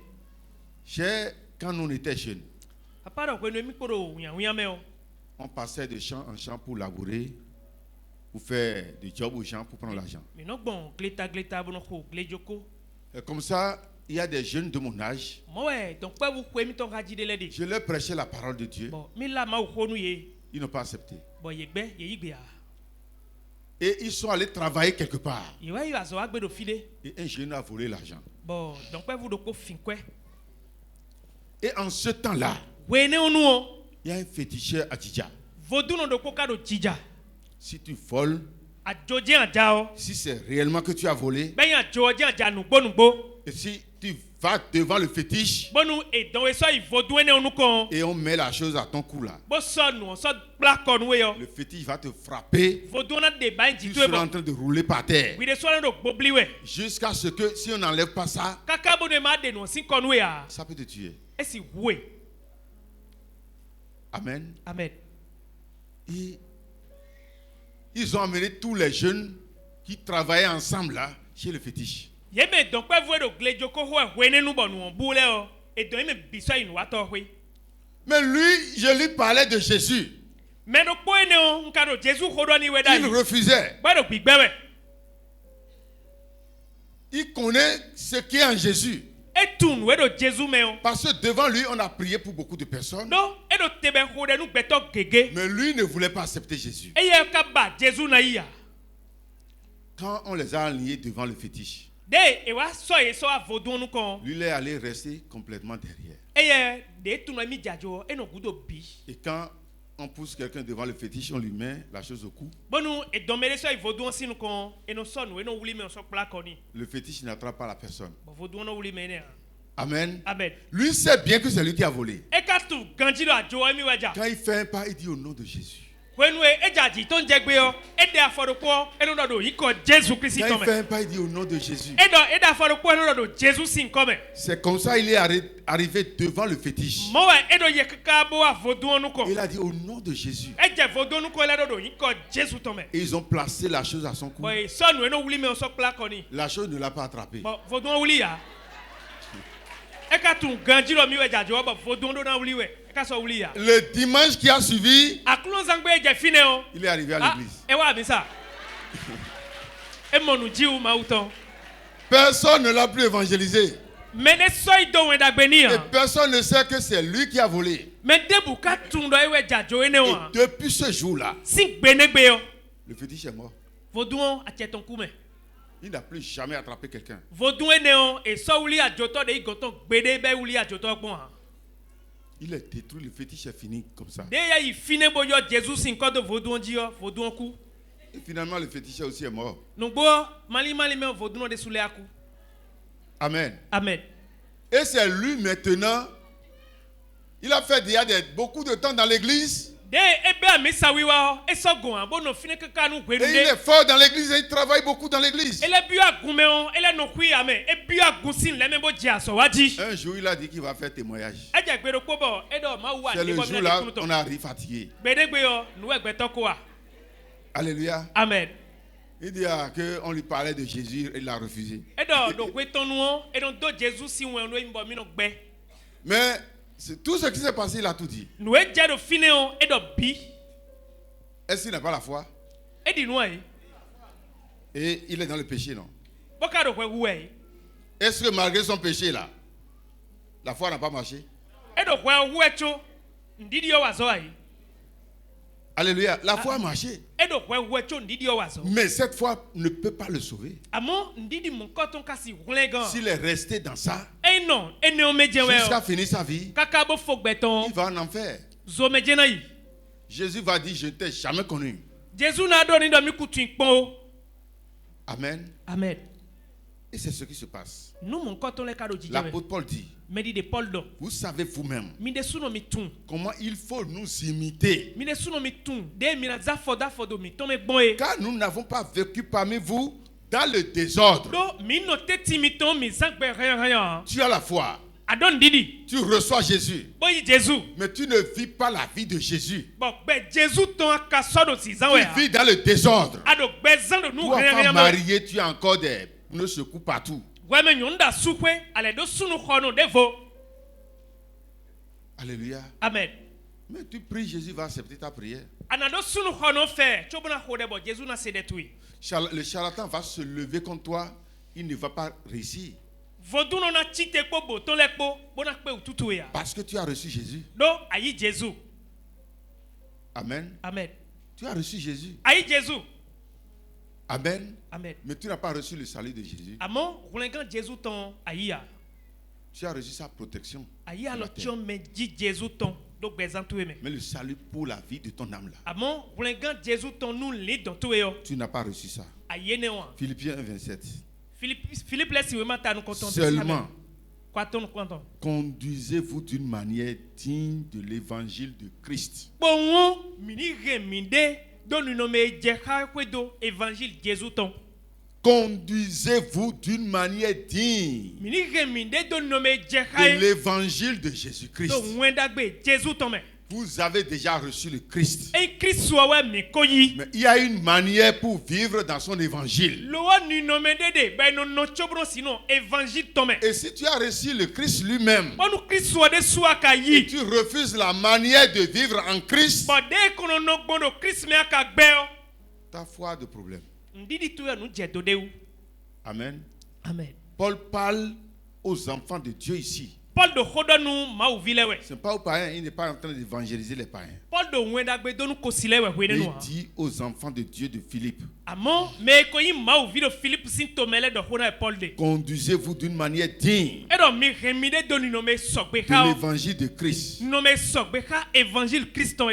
Quand nous étions jeunes, on passait de champ en champ pour labourer, pour faire des jobs aux gens, pour prendre l'argent. Et comme ça, il y a des jeunes de mon âge. Je leur prêchais la parole de Dieu. Ils n'ont pas accepté. Et ils sont allés travailler quelque part. Et un jeune a volé l'argent. Et en ce temps-là, il y a un féticheur à Djidja. Si tu voles, si c'est réellement que tu as volé, et si tu vas devant le fétiche et on met la chose à ton cou là. Le fétiche va te frapper. Tu seras en train de rouler par terre. Jusqu'à ce que si on n'enlève pas ça, ça peut te tuer. Amen. Amen. Et ils ont amené tous les jeunes qui travaillaient ensemble là chez le fétiche. Mais lui, je lui parlais de Jésus. Il refusait. Il connaît ce qui est en Jésus. Parce que devant lui, on a prié pour beaucoup de personnes. Mais lui ne voulait pas accepter Jésus. Quand on les a alignés devant le fétiche, lui, il est allé rester complètement derrière. Et quand on pousse quelqu'un devant le fétiche, on lui met la chose au cou. Le fétiche n'attrape pas la personne. Amen. Amen. Lui sait bien que c'est lui qui a volé. Quand il fait un pas, il dit au nom de Jésus. Quand il fait un pas, il dit au nom de Jésus. C'est comme ça qu'il est arrivé devant le fétiche. Il a dit au nom de Jésus. Et ils ont placé la chose à son cou. La chose ne l'a pas attrapé. Le dimanche qui a suivi, il est arrivé à l'église. Personne ne l'a plus évangélisé. Et personne ne sait que c'est lui qui a volé. Et depuis ce jour-là, le fétiche est mort. Il n'a plus jamais attrapé quelqu'un. Il est détruit, le fétiche est fini comme ça. Et finalement, le fétiche aussi est mort. Amen. Amen. Et c'est lui maintenant. Il a fait déjà beaucoup de temps dans l'église. Et il est fort dans l'église et il travaille beaucoup dans l'église. Un jour, il a dit qu'il va faire témoignage. C'est le jour-là on arrive fatigué. Alléluia. Amen. Il dit qu'on lui parlait de Jésus et il a refusé. Mais c'est tout ce qui s'est passé, il a tout dit. Est-ce qu'il n'a pas la foi? Et il est dans le péché, non? Est-ce que malgré son péché là, la foi n'a pas marché? Alléluia, la foi a marché. Mais cette foi ne peut pas le sauver. S'il est resté dans ça, jusqu'à finir sa vie, il va en enfer. Jésus va dire, je ne t'ai jamais connu. Amen. Amen. Et c'est ce qui se passe. L'apôtre Paul dit, vous savez vous-même comment il faut nous imiter. Car nous n'avons pas vécu parmi vous dans le désordre. Tu as la foi. Tu reçois Jésus. Mais tu ne vis pas la vie de Jésus. Tu vis dans le désordre. Toi, femme mariée, tu as encore des pneus secoués partout. Alléluia. Amen. Mais tu pries, Jésus va accepter ta prière. Le charlatan va se lever contre toi. Il ne va pas réussir. Parce que tu as reçu Jésus. Amen. Amen. Tu as reçu Jésus. Amen. Amen. Mais tu n'as pas reçu le salut de Jésus. Tu as reçu sa protection. Mais le salut pour la vie de ton âme là. Tu n'as pas reçu ça. Philippiens 1, 27. Seulement Conduisez-vous d'une manière digne de l'évangile de Christ. Conduisez-vous d'une manière digne de l'évangile de Jésus-Christ. Vous avez déjà reçu le Christ. Mais il y a une manière pour vivre dans son évangile. Et si tu as reçu le Christ lui-même, et tu refuses la manière de vivre en Christ, ta foi a de problème. Amen. Amen. Paul parle aux enfants de Dieu ici. Ce n'est pas aux païens, il n'est pas en train d'évangéliser les païens. Il dit aux enfants de Dieu de Philippe. Conduisez-vous d'une manière digne de l'évangile de Christ.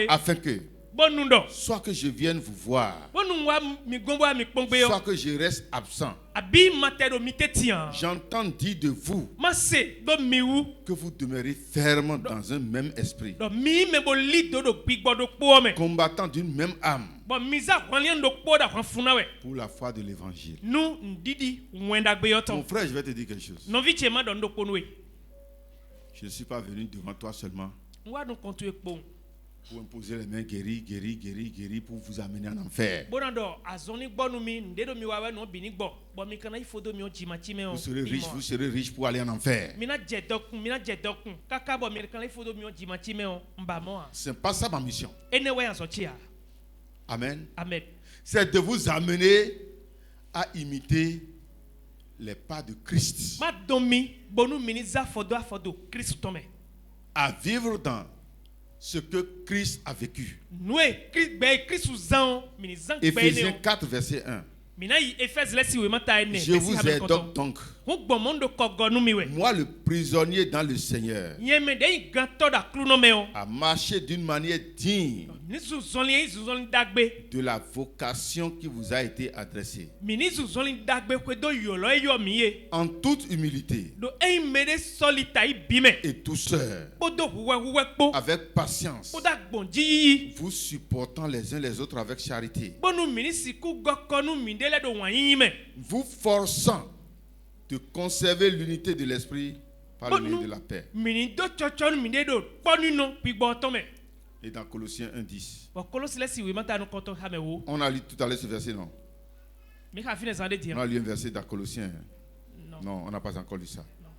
Afin que soit que je vienne vous voir, soit que je reste absent, j'entends dire de vous que vous demeurez ferme dans un même esprit, combattant d'une même âme pour la foi de l'évangile. Mon frère, je vais te dire quelque chose. Je ne suis pas venu devant toi seulement pour imposer les mains, guérir, pour vous amener en enfer. Vous serez riche pour aller en enfer. Ce n'est pas ça ma mission. Amen. Amen. C'est de vous amener à imiter les pas de Christ. À vivre dans ce que Christ a vécu. Éphésiens 4, verset 1. Je vous exhorte donc, moi le prisonnier dans le Seigneur, à marcher d'une manière digne de la vocation qui vous a été adressée, en toute humilité et douceur, avec patience, vous supportant les uns les autres avec charité, vous forçant de conserver l'unité de l'esprit par le lien de la paix. Et dans Colossiens 1:10. On a lu tout à l'heure ce verset, non? On a lu un verset dans Colossiens. Non, on n'a pas encore lu ça. Non.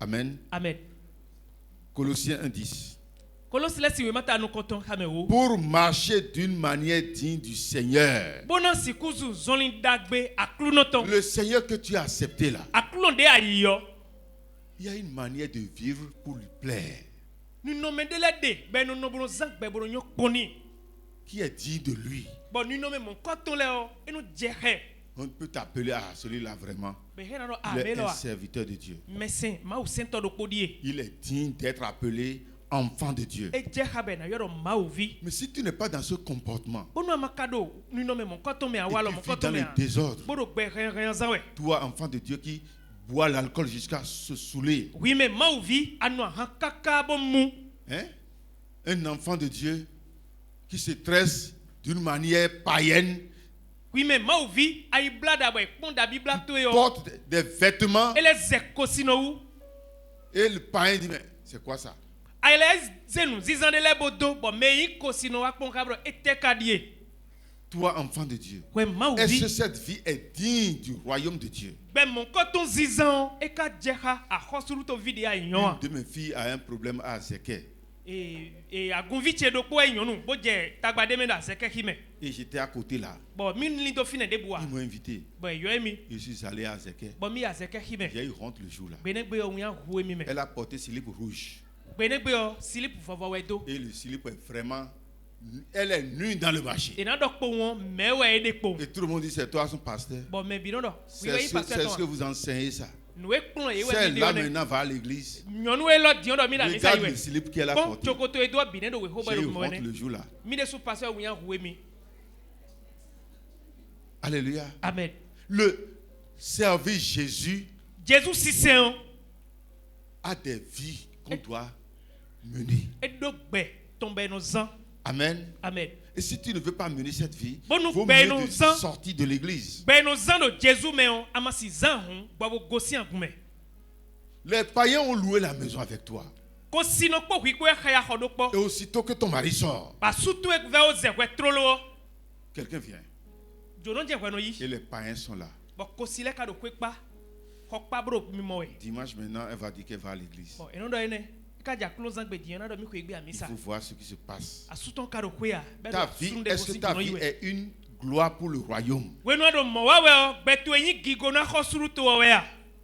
Amen. Amen. Colossiens 1:10. Pour marcher d'une manière digne du Seigneur. Le Seigneur que tu as accepté là. Il y a une manière de vivre pour lui plaire. Qui est digne de lui. On peut t'appeler à celui-là vraiment. Il est un serviteur de Dieu. Il est digne d'être appelé enfant de Dieu. Mais si tu n'es pas dans ce comportement, et tu vis dans le désordre, toi, enfant de Dieu qui boit l'alcool jusqu'à se saouler, hein? Un enfant de Dieu qui se tresse d'une manière païenne, porte des vêtements, et le païen dit, mais c'est quoi ça? Toi, enfant de Dieu, est-ce que cette vie est digne du royaume de Dieu? Une de mes filles a un problème à Azeke. Et j'étais à côté là. Ils m'ont invité. Je suis allé à Azeke. J'ai eu honte le jour là. Elle a porté slip rouge. Et le slip est vraiment... Elle est nue dans le marché. Et tout le monde dit, c'est toi son pasteur. C'est ce que vous enseignez ça. Celle-là maintenant va à l'église. Regarde le slip qu'elle a porté. J'ai eu honte le jour là. Alléluia. Amen. Le service Jésus a des vies qu'on doit mener. Amen. Amen. Et si tu ne veux pas mener cette vie, il faut mieux sortir de l'église. Les païens ont loué la maison avec toi. Et aussitôt que ton mari sort, quelqu'un vient. Et les païens sont là. Dimanche maintenant, elle va dire qu'elle va à l'église. Il faut voir ce qui se passe. Ta vie, est-ce que ta vie est une gloire pour le royaume?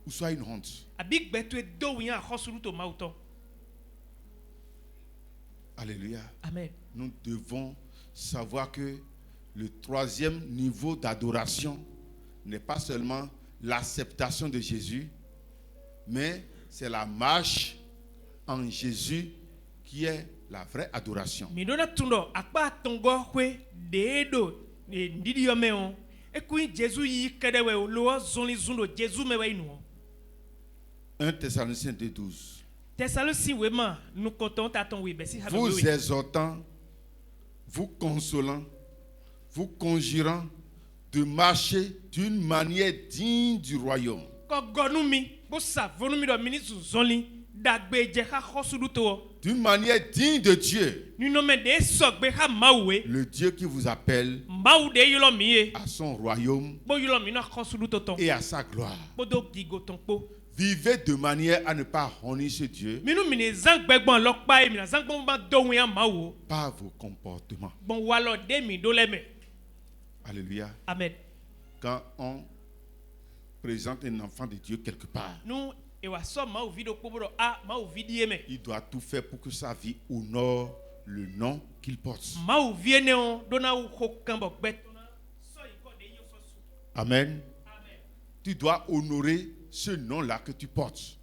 Ou soit une honte? Alléluia. Amen. Nous devons savoir que le troisième niveau d'adoration n'est pas seulement l'acceptation de Jésus, mais c'est la marche en Jésus qui est la vraie adoration. 1 Thessaloniciens 2:12. Vous exhortant, vous consolant, vous conjurant de marcher d'une manière digne du royaume. D'une manière digne de Dieu. Le Dieu qui vous appelle à son royaume et à sa gloire. Vivez de manière à ne pas honner ce Dieu par vos comportements. Alléluia. Amen. Quand on présente un enfant de Dieu quelque part, il doit tout faire pour que sa vie honore le nom qu'il porte. Amen. Tu dois honorer ce nom-là que tu portes.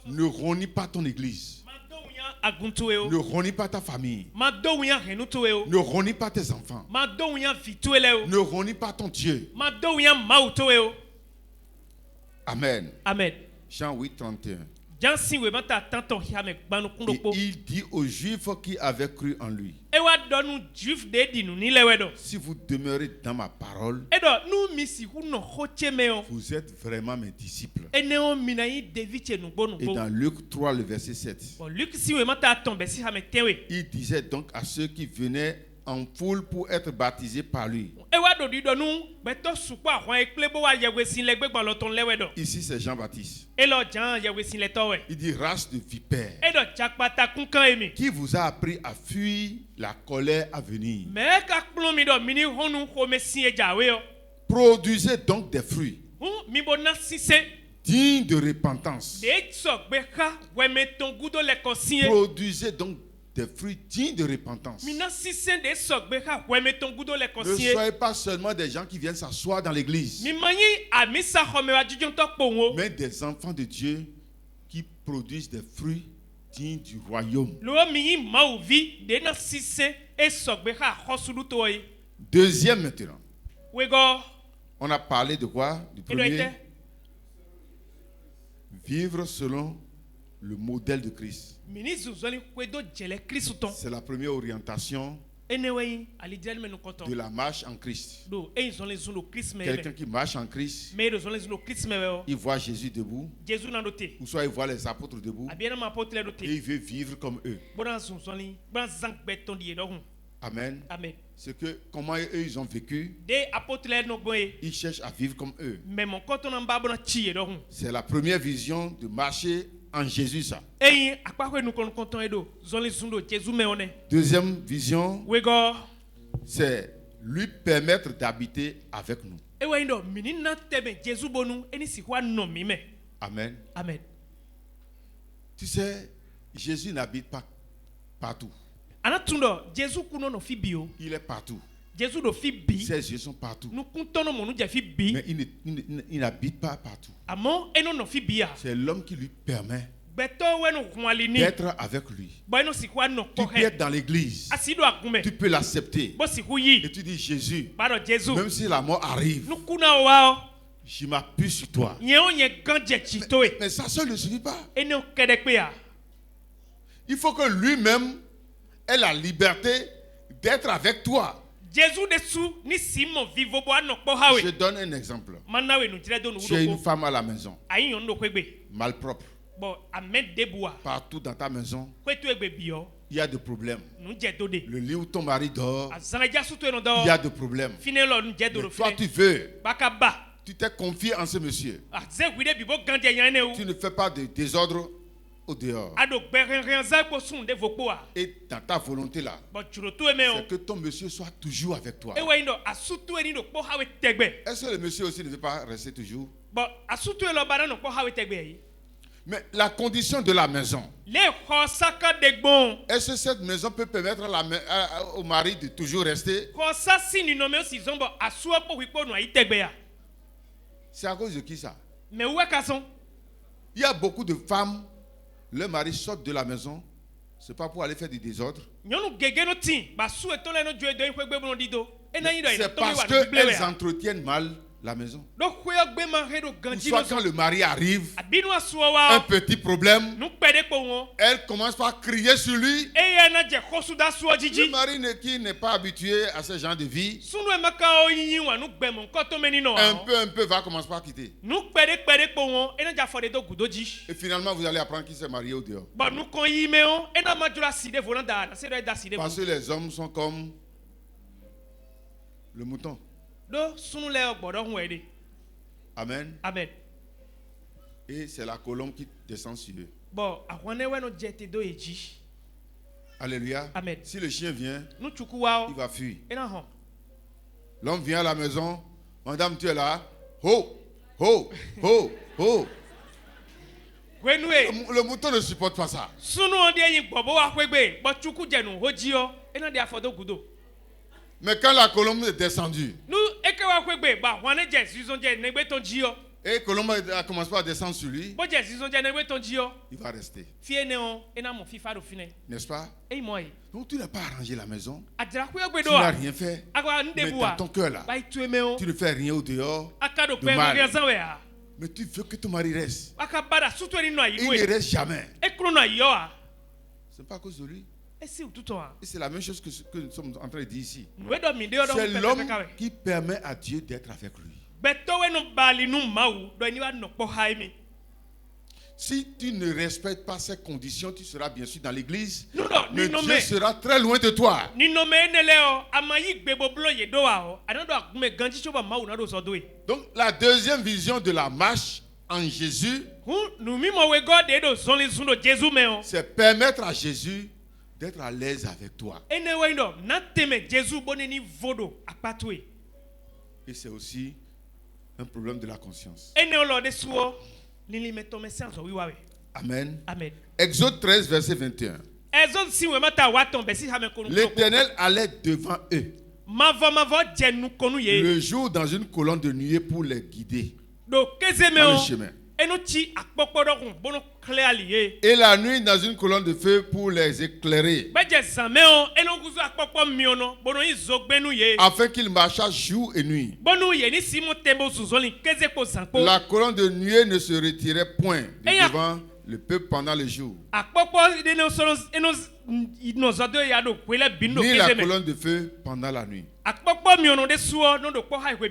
Ne renie pas ton église. Ne renie pas ta famille. Ne renie pas tes enfants. Ne renie pas ton Dieu. Amen. Amen. Jean 8:31. Et il dit aux Juifs qui avaient cru en lui: si vous demeurez dans ma parole, vous êtes vraiment mes disciples. Et dans Luc 3, le verset 7, il disait donc à ceux qui venaient en foule pour être baptisés par lui. Ici c'est Jean-Baptiste. Il dit: race de vipères, qui vous a appris à fuir la colère à venir. Produisez donc des fruits dignes de repentance. Produisez donc des fruits dignes de repentance. Ne soyez pas seulement des gens qui viennent s'asseoir dans l'église, mais des enfants de Dieu qui produisent des fruits dignes du royaume. Deuxième maintenant. On a parlé de quoi? Du premier. Vivre selon le modèle de Christ. C'est la première orientation de la marche en Christ. Quelqu'un qui marche en Christ, il voit Jésus debout, ou soit il voit les apôtres debout, et il veut vivre comme eux. Amen. Amen. C'est que comment eux ils ont vécu, ils cherchent à vivre comme eux. C'est la première vision de marcher en Jésus, ça. Deuxième vision, c'est lui permettre d'habiter avec nous. Amen. Amen. Tu sais, Jésus n'habite pas partout. Il est partout. Ses yeux sont partout. Mais il n'habite pas partout. C'est l'homme qui lui permet d'être avec lui. Tu peux être dans l'église. Tu peux l'accepter. Et tu dis: Jésus, même si la mort arrive, Je m'appuie sur toi. Mais ça seul ne suffit pas. Il faut que lui-même ait la liberté d'être avec toi. Je donne un exemple. Tu as une femme à la maison, malpropre. Partout dans ta maison, il y a des problèmes. Le lit où ton mari dort, il y a des problèmes. Mais toi, tu veux. Tu t'es confié en ce monsieur. Tu ne fais pas de désordre au dehors. Et dans ta volonté là, c'est que ton monsieur soit toujours avec toi. Est-ce que le monsieur aussi ne veut pas rester toujours? Mais la condition de la maison, est-ce que cette maison peut permettre au mari de toujours rester? C'est à cause de qui ça? Il y a beaucoup de femmes, leur mari sort de la maison, c'est pas pour aller faire du désordre. C'est parce qu'elles entretiennent mal la maison. Soit quand le mari arrive, un petit problème, elle commence par crier sur lui. Le mari qui n'est pas habitué à ce genre de vie, un peu va commencer par quitter. Et finalement vous allez apprendre qu'il s'est marié au dehors. Parce que les hommes sont comme le mouton. Amen. Amen. Et c'est la colombe qui descend sur eux. Alléluia. Amen. Si le chien vient, il va fuir. L'homme vient à la maison. Madame, tu es là. Ho, ho, ho, ho. Le mouton ne supporte pas ça. Mais quand la colombe est descendue, et colombe a commencé à descendre sur lui, il va rester. N'est-ce pas? Donc tu n'as pas arrangé la maison, tu n'as rien fait, mais dans ton cœur là, tu ne fais rien au dehors de mal. Mais tu veux que ton mari reste. Il ne reste jamais. Ce n'est pas à cause de lui. Et c'est la même chose que nous sommes en train de dire ici. C'est l'homme qui permet à Dieu d'être avec lui. Si tu ne respectes pas ces conditions, tu seras bien sûr dans l'église, mais Dieu sera très loin de toi. Donc la deuxième vision de la marche en Jésus, c'est permettre à Jésus d'être à l'aise avec toi. Et c'est aussi un problème de la conscience. Amen. Amen. Exode 13, verset 21. L'Éternel allait devant eux le jour dans une colonne de nuée pour les guider dans le chemin. Et la nuit dans une colonne de feu pour les éclairer, afin qu'ils marchassent jour et nuit. La colonne de nuée ne se retirait point de devant le peuple pendant le jour, ni la colonne de feu pendant la nuit.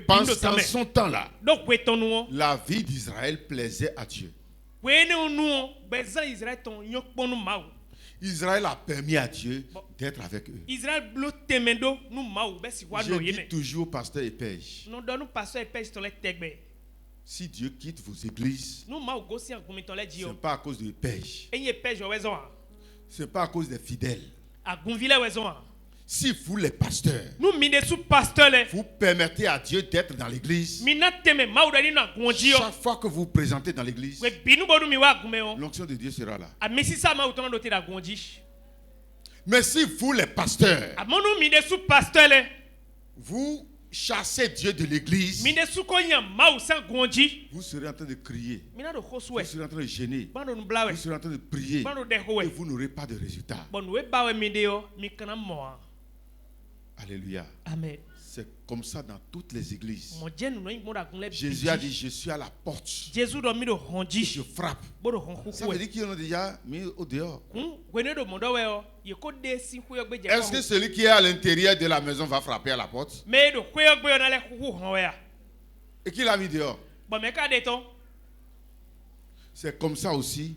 Pendant son temps là, la vie d'Israël plaisait à Dieu. Israël a permis à Dieu d'être avec eux. Je dis toujours pasteur et pêche. Si Dieu quitte vos églises, ce n'est pas à cause de pêche. Ce n'est pas à cause des fidèles. Si vous les pasteurs, vous permettez à Dieu d'être dans l'église, chaque fois que vous vous présentez dans l'église, l'onction de Dieu sera là. Mais si vous les pasteurs, vous chassez Dieu de l'église, vous serez en train de crier, vous serez en train de gêner, vous serez en train de prier, et vous n'aurez pas de résultat. Alléluia. Amen. C'est comme ça dans toutes les églises. Jésus a dit, je suis à la porte. Je frappe. Ça veut dire qu'ils ont déjà mis au dehors. Est-ce que celui qui est à l'intérieur de la maison va frapper à la porte? Et qui l'a mis dehors? C'est comme ça aussi.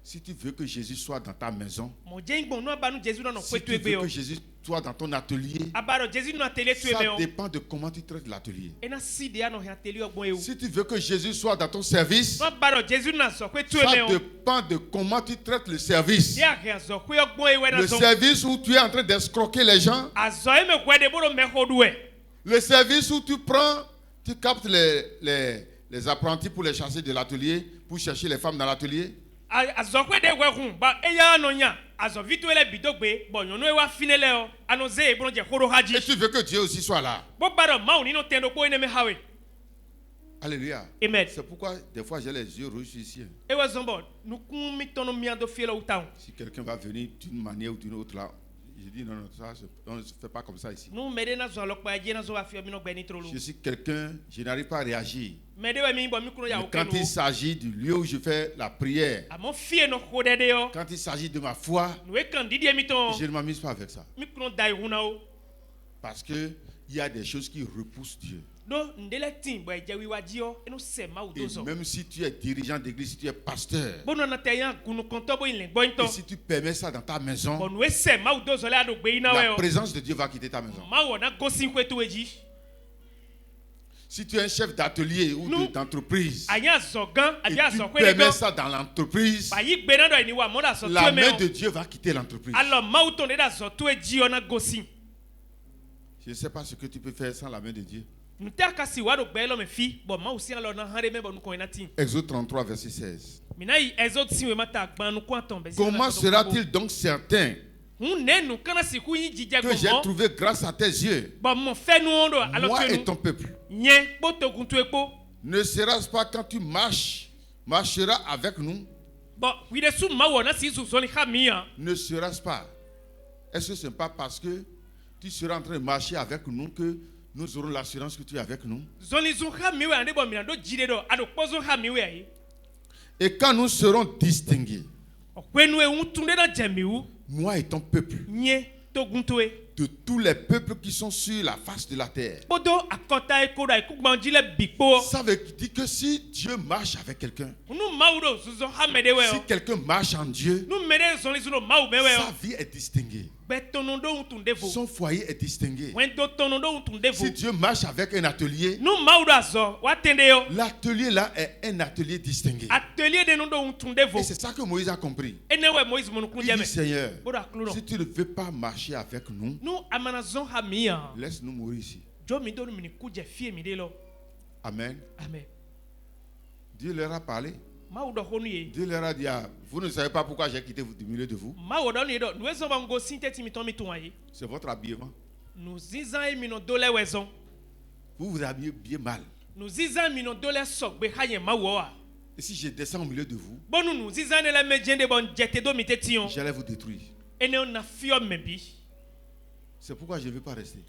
Si tu veux que Jésus soit dans ta maison, si tu veux que Jésus soit dans ton atelier, ça dépend de comment tu traites l'atelier. Si tu veux que Jésus soit dans ton service, ça dépend de comment tu traites le service. Le service où tu es en train d'escroquer les gens, le service où tu captes les apprentis pour les chasser de l'atelier, pour chercher les femmes dans l'atelier. Et tu veux que Dieu aussi soit là. Alléluia. C'est pourquoi des fois j'ai les yeux rouges ici. Si quelqu'un va venir d'une manière ou d'une autre là, je dis non, ça, on ne se fait pas comme ça ici. Je suis quelqu'un, je n'arrive pas à réagir. Mais quand il s'agit du lieu où je fais la prière, quand il s'agit de ma foi, je ne m'amuse pas avec ça. Parce qu'il y a des choses qui repoussent Dieu. Et même si tu es dirigeant d'église, si tu es pasteur, et si tu permets ça dans ta maison, la présence de Dieu va quitter ta maison. Si tu es un chef d'atelier ou d'entreprise, et tu permets ça dans l'entreprise, la main de Dieu va quitter l'entreprise. Je ne sais pas ce que tu peux faire sans la main de Dieu. Exode 33, verset 16. Comment sera-t-il donc certain que j'ai trouvé grâce à tes yeux, moi et ton peuple? Ne sera-ce pas quand tu marcheras avec nous? Ne sera-ce pas? Est-ce que ce n'est pas parce que tu seras en train de marcher avec nous que nous aurons l'assurance que tu es avec nous? Et quand nous serons distingués, moi et ton peuple, de tous les peuples qui sont sur la face de la terre. Ça veut dire que si Dieu marche avec quelqu'un, si quelqu'un marche en Dieu, sa vie est distinguée. Son foyer est distingué. Si Dieu marche avec un atelier, l'atelier là est un atelier distingué. Et c'est ça que Moïse a compris. Il dit, Seigneur, si tu ne veux pas marcher avec nous, laisse-nous mourir ici. Amen. Dieu leur a parlé. Dieu leur a dit, vous ne savez pas pourquoi j'ai quitté du milieu de vous. C'est votre habillement. Vous vous habillez bien mal. Et si je descends au milieu de vous, j'allais vous détruire. C'est pourquoi je ne veux pas rester.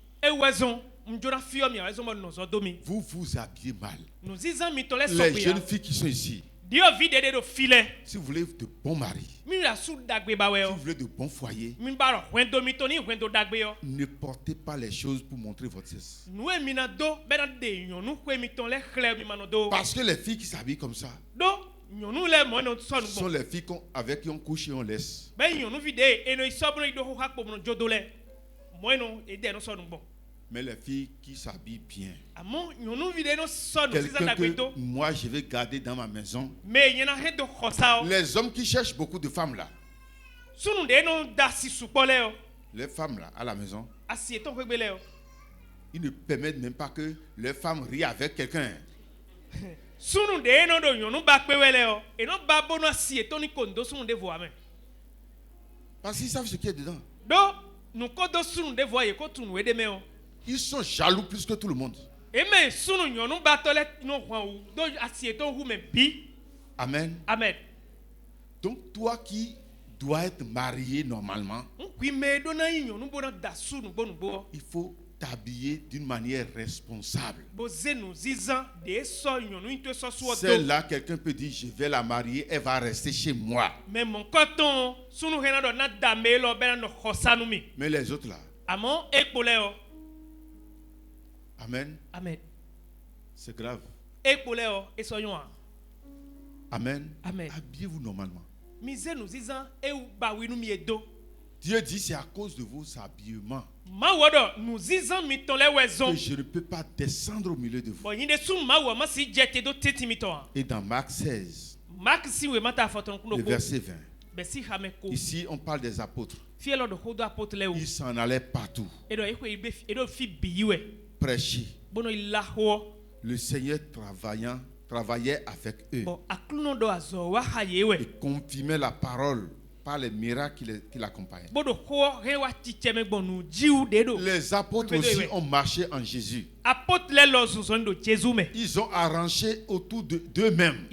Vous vous habillez mal. Les jeunes filles qui sont ici, si vous voulez de bons maris, si vous voulez de bons foyers, ne portez pas les choses pour montrer votre sexe. Parce que les filles qui s'habillent comme ça sont les filles avec qui on couche et on laisse. Mais les filles qui s'habillent bien, quelqu'un que moi je vais garder dans ma maison, les hommes qui cherchent beaucoup de femmes là, les femmes là à la maison, ils ne permettent même pas que les femmes rient avec quelqu'un. Parce qu'ils savent ce qu'il y a dedans. Ils sont jaloux plus que tout le monde. Amen. Donc toi qui dois être marié normalement, il faut t'habiller d'une manière responsable. Celle-là, quelqu'un peut dire, je vais la marier, elle va rester chez moi. Mais les autres là. Amen. Amen. C'est grave. Amen. Amen. Habillez-vous normalement. Dieu dit c'est à cause de vos habillements que je ne peux pas descendre au milieu de vous. Et dans Marc 16, le verset 20, ici on parle des apôtres. Ils s'en allaient partout prêcher. Le Seigneur travaillait avec eux et confirmait la parole par les miracles qui l'accompagnaient. Les apôtres aussi ont marché en Jésus. Ils ont arrangé autour d'eux-mêmes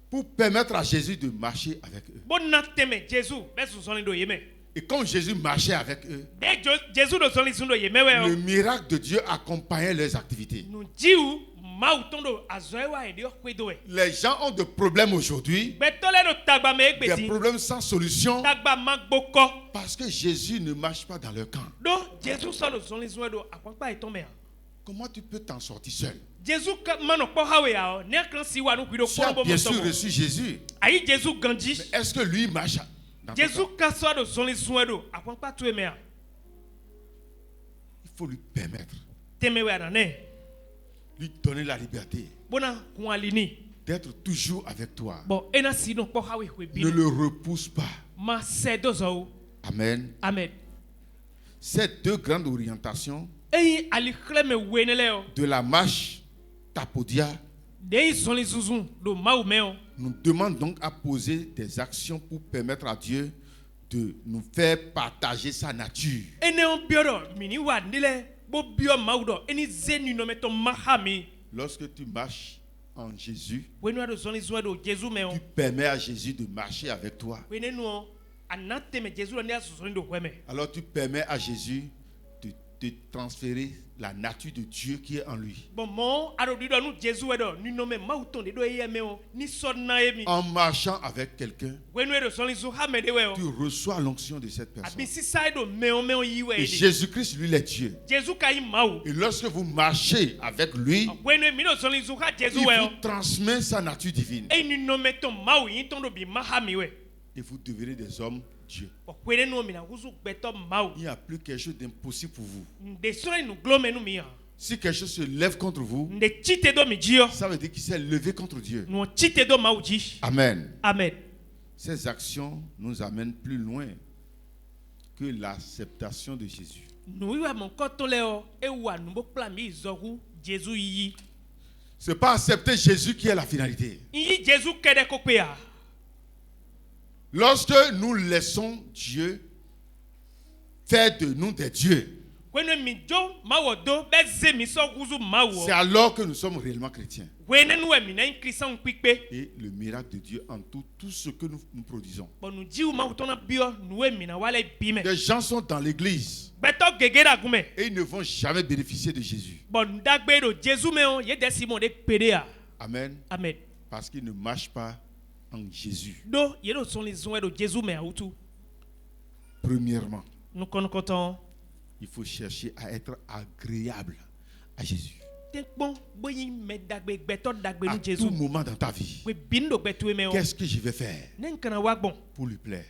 pour permettre à Jésus de marcher avec eux. Et quand Jésus marchait avec eux, le miracle de Dieu accompagnait leurs activités. Les gens ont des problèmes aujourd'hui, des problèmes sans solution, parce que Jésus ne marche pas dans leur camp. Comment tu peux t'en sortir seul? Tu as bien sûr reçu Jésus, mais est-ce que lui marche dans ton camp? Il faut lui permettre, lui donner la liberté d'être toujours avec toi. Ne le repousse pas. Amen. Amen. Ces deux grandes orientations de la marche Tapodia nous demandent donc à poser des actions pour permettre à Dieu de nous faire partager sa nature. Lorsque tu marches en Jésus, tu permets à Jésus de marcher avec toi. Alors tu permets à Jésus de transférer la nature de Dieu qui est en lui. En marchant avec quelqu'un, tu reçois l'onction de cette personne. Et Jésus-Christ, lui, est Dieu. Et lorsque vous marchez avec lui, il vous transmet sa nature divine. Et vous devenez des hommes Dieu. Il n'y a plus quelque chose d'impossible pour vous. Si quelque chose se lève contre vous, ça veut dire qu'il s'est levé contre Dieu. Amen. Amen. Ces actions nous amènent plus loin que l'acceptation de Jésus. Ce n'est pas accepter Jésus qui est la finalité. Lorsque nous laissons Dieu faire de nous des dieux, c'est alors que nous sommes réellement chrétiens. Et le miracle de Dieu entoure tout ce que nous produisons. Des gens sont dans l'église et ils ne vont jamais bénéficier de Jésus. Amen. Amen. Parce qu'ils ne marchent pas en Jésus. Premièrement, il faut chercher à être agréable à Jésus. À tout moment dans ta vie, qu'est-ce que je vais faire pour lui plaire?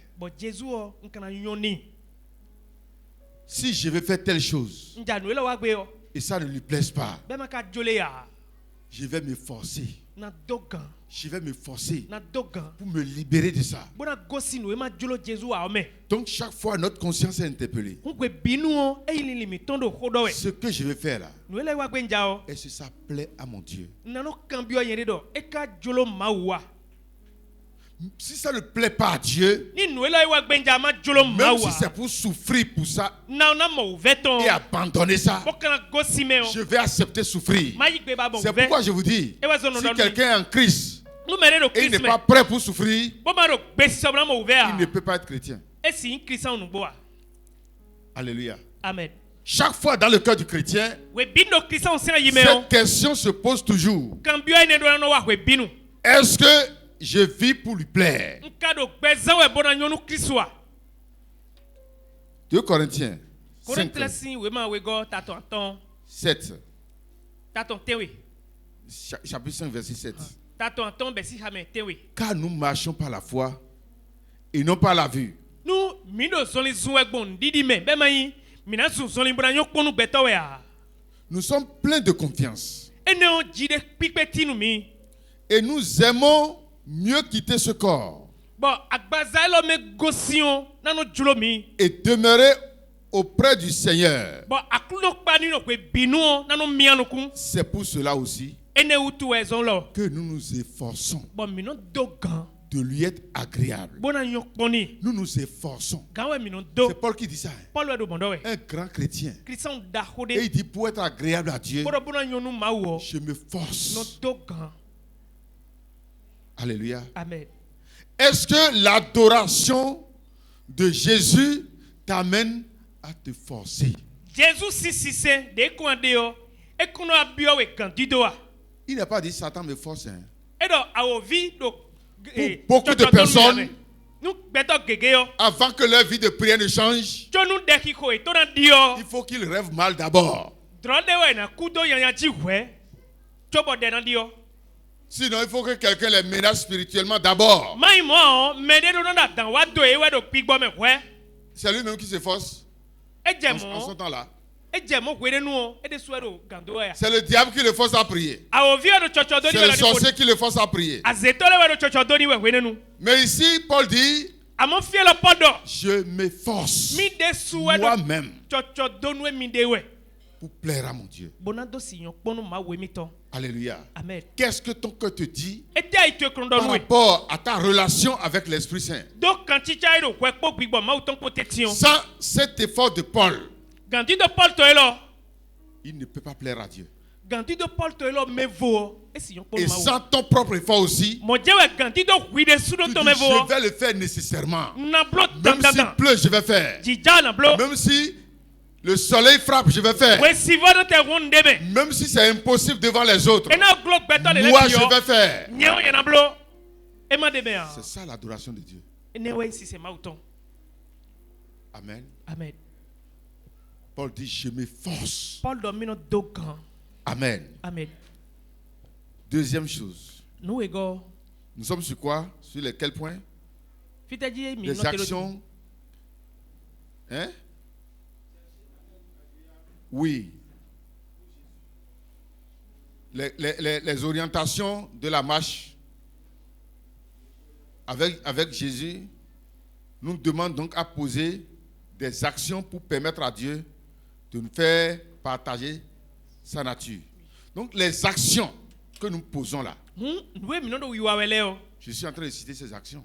Si je vais faire telle chose et ça ne lui plaise pas, je vais me forcer. Je vais me forcer pour me libérer de ça. Donc chaque fois notre conscience est interpellée. Ce que je vais faire là, est-ce que ça plaît à mon Dieu? Si ça ne plaît pas à Dieu, même si c'est pour souffrir pour ça et abandonner ça, je vais accepter souffrir. C'est pourquoi je vous dis, si quelqu'un est en Christ et il n'est pas prêt pour souffrir, il ne peut pas être chrétien. Alléluia. Amen. Chaque fois dans le cœur du chrétien, cette question se pose toujours. Est-ce que je vis pour lui plaire? 2 Corinthiens 5, 7. Chapitre 5, verset 7. Car nous marchons par la foi et non par la vue. Nous sommes pleins de confiance. Et nous aimons mieux quitter ce corps et demeurer auprès du Seigneur. C'est pour cela aussi que nous nous efforçons de lui être agréable. Nous nous efforçons. C'est Paul qui dit ça. Un grand chrétien. Et il dit pour être agréable à Dieu, je me force. Alléluia. Amen. Est-ce que l'adoration de Jésus t'amène à te forcer? Il n'a pas dit Satan me force. Pour beaucoup de personnes, avant que leur vie de prière ne change, il faut qu'ils rêvent mal d'abord. Sinon, il faut que quelqu'un les menace spirituellement d'abord. C'est lui-même qui s'efforce en ce temps-là. C'est le diable qui le force à prier. C'est le sorcier qui le force à prier. Mais ici, Paul dit, je m'efforce moi-même pour plaire à mon Dieu. Alléluia. Amen. Qu'est-ce que ton cœur te dit par rapport à ta relation avec l'Esprit Saint? Sans cet effort de Paul, il ne peut pas plaire à Dieu. Et sans ton propre effort aussi, tu dis, je vais le faire nécessairement. Même s'il pleut, je vais faire. Même si le soleil frappe, je vais faire. Même si c'est impossible devant les autres, moi je vais faire. C'est ça l'adoration de Dieu. Amen. Amen. Paul dit, je m'efforce. Amen. Amen. Deuxième chose. Nous sommes sur quoi? Sur quel point? Les actions. Hein? Oui. Les orientations de la marche avec Jésus nous demandent donc à poser des actions pour permettre à Dieu de nous faire partager sa nature. Donc les actions que nous posons là, je suis en train de citer ces actions.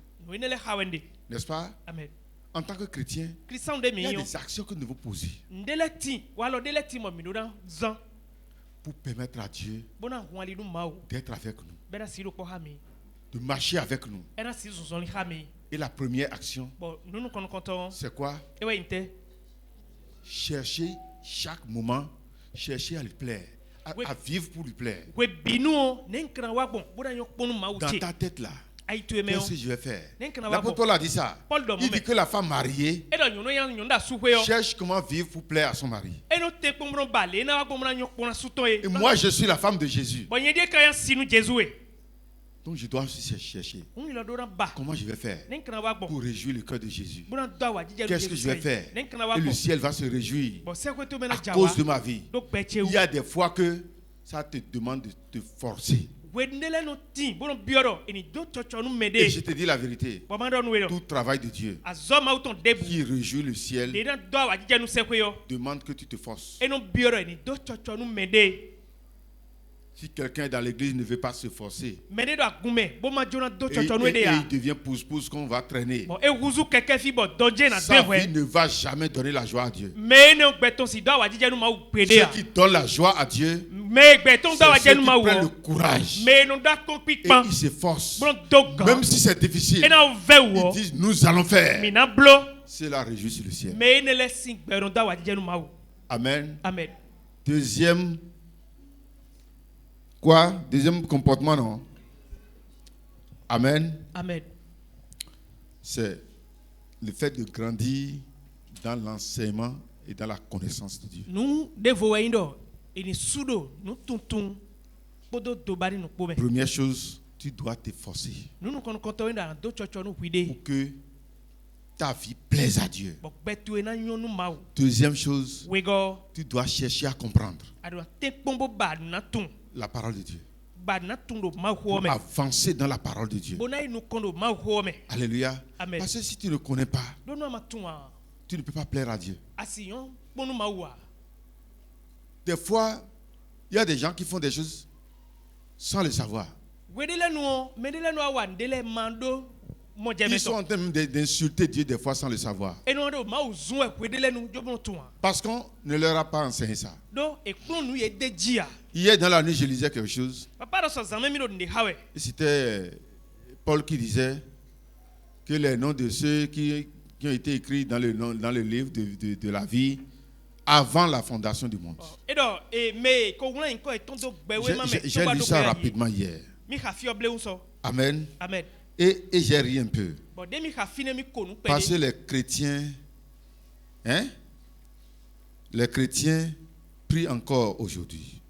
N'est-ce pas? Amen. En tant que chrétien, il y a des actions que nous devons poser pour permettre à Dieu d'être avec nous, de marcher avec nous. Et la première action, c'est quoi? Chercher chaque moment, chercher à lui plaire, à vivre pour lui plaire. Dans ta tête là, qu'est-ce que je vais faire? L'apôtre Paul a dit ça. Il dit que la femme mariée cherche comment vivre pour plaire à son mari. Et moi, je suis la femme de Jésus. Donc je dois aussi chercher comment je vais faire pour réjouir le cœur de Jésus. Qu'est-ce que je vais faire? Et le ciel va se réjouir à cause de ma vie. Il y a des fois que ça te demande de te forcer. Et je te dis la vérité, tout travail de Dieu qui réjouit le ciel demande que tu te forces. Si quelqu'un dans l'église ne veut pas se forcer et il devient pousse-pousse qu'on va traîner, sa vie ne va jamais donner la joie à Dieu. Ceux qui donnent la joie à Dieu, c'est ceux qui prennent le courage et ils s'efforcent. Même si c'est difficile, ils disent nous allons faire. Cela réjouit sur le ciel. Amen. Amen. Deuxième comportement, non? Amen. Amen. C'est le fait de grandir dans l'enseignement et dans la connaissance de Dieu. Première chose, tu dois t'efforcer pour que ta vie plaise à Dieu. Deuxième chose, tu dois chercher à comprendre la parole de Dieu. Pour avancer dans la parole de Dieu. Alléluia. Amen. Parce que si tu ne connais pas, tu ne peux pas plaire à Dieu. Des fois, il y a des gens qui font des choses sans le savoir. Ils sont en train d'insulter Dieu des fois sans le savoir. Parce qu'on ne leur a pas enseigné ça. Hier dans la nuit, je lisais quelque chose. Et c'était Paul qui disait que les noms de ceux qui ont été écrits dans le livre de la vie avant la fondation du monde. J'ai lu ça rapidement hier. Amen. Amen. Et j'ai ri un peu. Parce que les chrétiens prient encore aujourd'hui.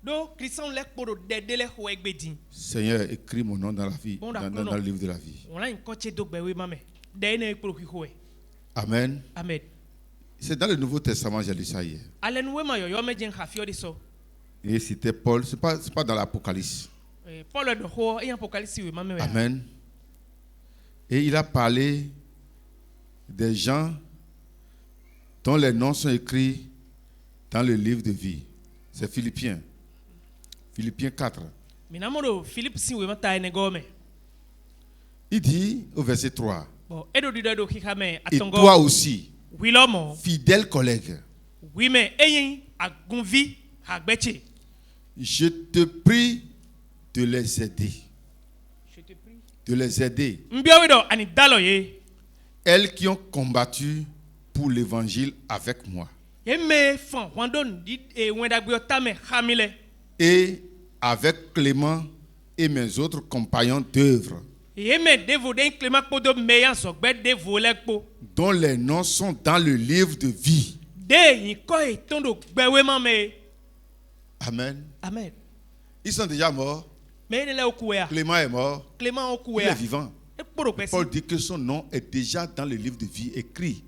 Seigneur, écris mon nom dans la vie, dans le livre de la vie. Amen. Amen. C'est dans le Nouveau Testament, j'ai lu ça hier. Et c'était Paul, c'est pas dans l'Apocalypse. Amen. Et il a parlé des gens dont les noms sont écrits dans le livre de vie. C'est Philippiens. Philippiens 4. Il dit au verset 3. Et toi aussi, fidèle collègue, je te prie de les aider. De les aider. Elles qui ont combattu pour l'évangile avec moi. Et avec Clément et mes autres compagnons d'œuvre, dont les noms sont dans le livre de vie. Amen. Amen. Ils sont déjà morts. Clément est mort. Il est vivant. Paul dit que son nom est déjà dans le livre de vie écrit.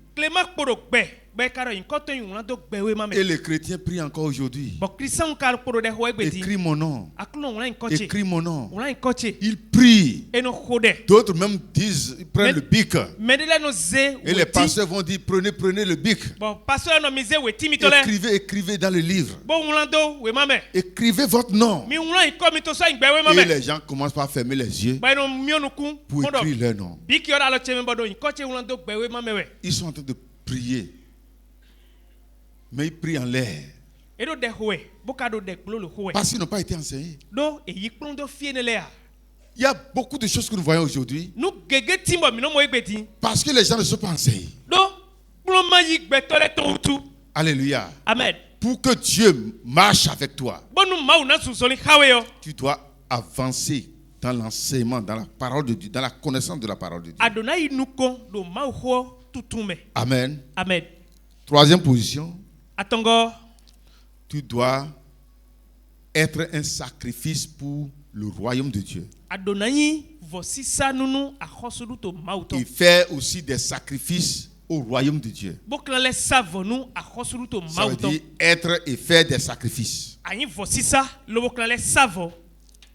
Et les chrétiens prient encore aujourd'hui. Écris mon nom. Écris mon nom. Ils prient. D'autres même disent, ils prennent le bic. Et les pasteurs vont dire, prenez le bic. Écrivez dans le livre. Écrivez votre nom. Et les gens commencent par fermer les yeux pour écrire leur nom. Ils sont en train de prier. Mais ils prient en l'air. Parce qu'ils n'ont pas été enseignés. Il y a beaucoup de choses que nous voyons aujourd'hui. Parce que les gens ne sont pas enseignés. Alléluia. Amen. Pour que Dieu marche avec toi, tu dois avancer dans l'enseignement, dans la parole de Dieu, dans la connaissance de la parole de Dieu. Amen. Amen. Troisième position. Tu dois être un sacrifice pour le royaume de Dieu. Et faire aussi des sacrifices au royaume de Dieu. Ça veut dire être et faire des sacrifices.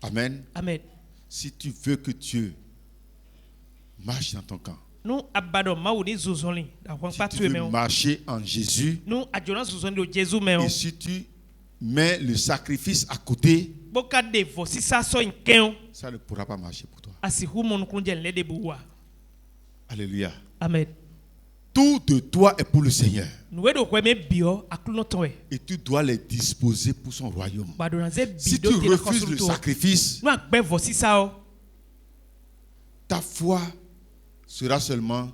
Amen. Amen. Si tu veux que Dieu marche dans ton camp, si tu veux marcher en Jésus, et si tu mets le sacrifice à côté, ça ne pourra pas marcher pour toi. Alléluia. Amen. Tout de toi est pour le Seigneur. Et tu dois les disposer pour son royaume. Si tu refuses le sacrifice, ta foi sera seulement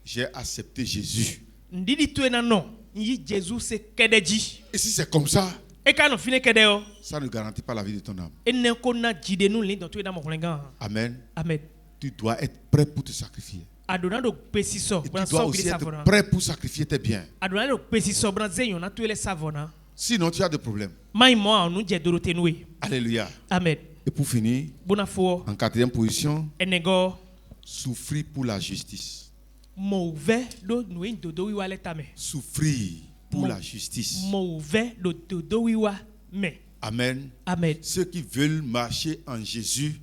j'ai accepté Jésus. Et si c'est comme ça, ça ne garantit pas la vie de ton âme. Amen. Amen. Tu dois être prêt pour te sacrifier. Et tu dois aussi être prêt pour sacrifier tes biens. Sinon, tu as des problèmes. Alléluia. Amen. Et pour finir, en quatrième position, souffrir pour la justice. Souffrir pour la justice. Amen. Amen. Ceux qui veulent marcher en Jésus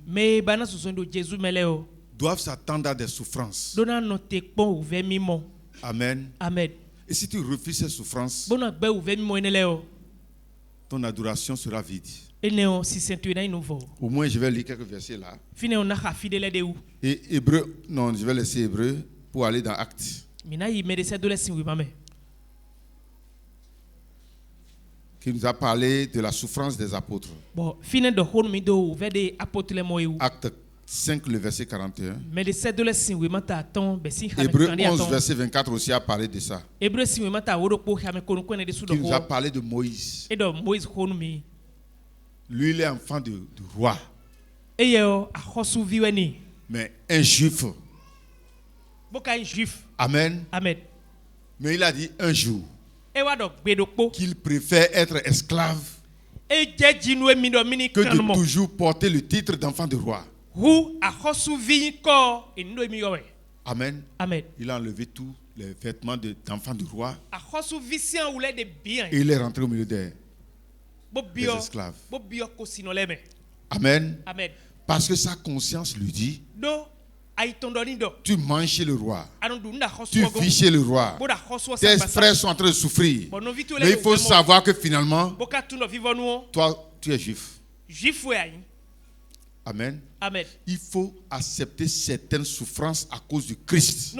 doivent s'attendre à des souffrances. Amen. Amen. Et si tu refuses ces souffrances, ton adoration sera vide. Au moins, je vais lire quelques versets là. Et Hébreu, non, je vais laisser Hébreu pour aller dans Actes. Qui nous a parlé de la souffrance des apôtres. Acte 5, le verset 41. Hébreu 11, verset 24 aussi a parlé de ça. Qui nous a parlé de Moïse. Lui, il est enfant du roi. Mais un juif. Amen. Amen. Mais il a dit un jour qu'il préfère être esclave que de toujours porter le titre d'enfant du roi. Amen. Amen. Il a enlevé tous les vêtements d'enfant du roi. Et il est rentré au milieu des esclaves. Amen. Amen. Parce que sa conscience lui dit: tu manges chez le roi, tu vis chez le roi, tes frères sont en train de souffrir. Mais il faut savoir que finalement, toi, tu es juif. Amen. Amen. Il faut accepter certaines souffrances à cause du Christ.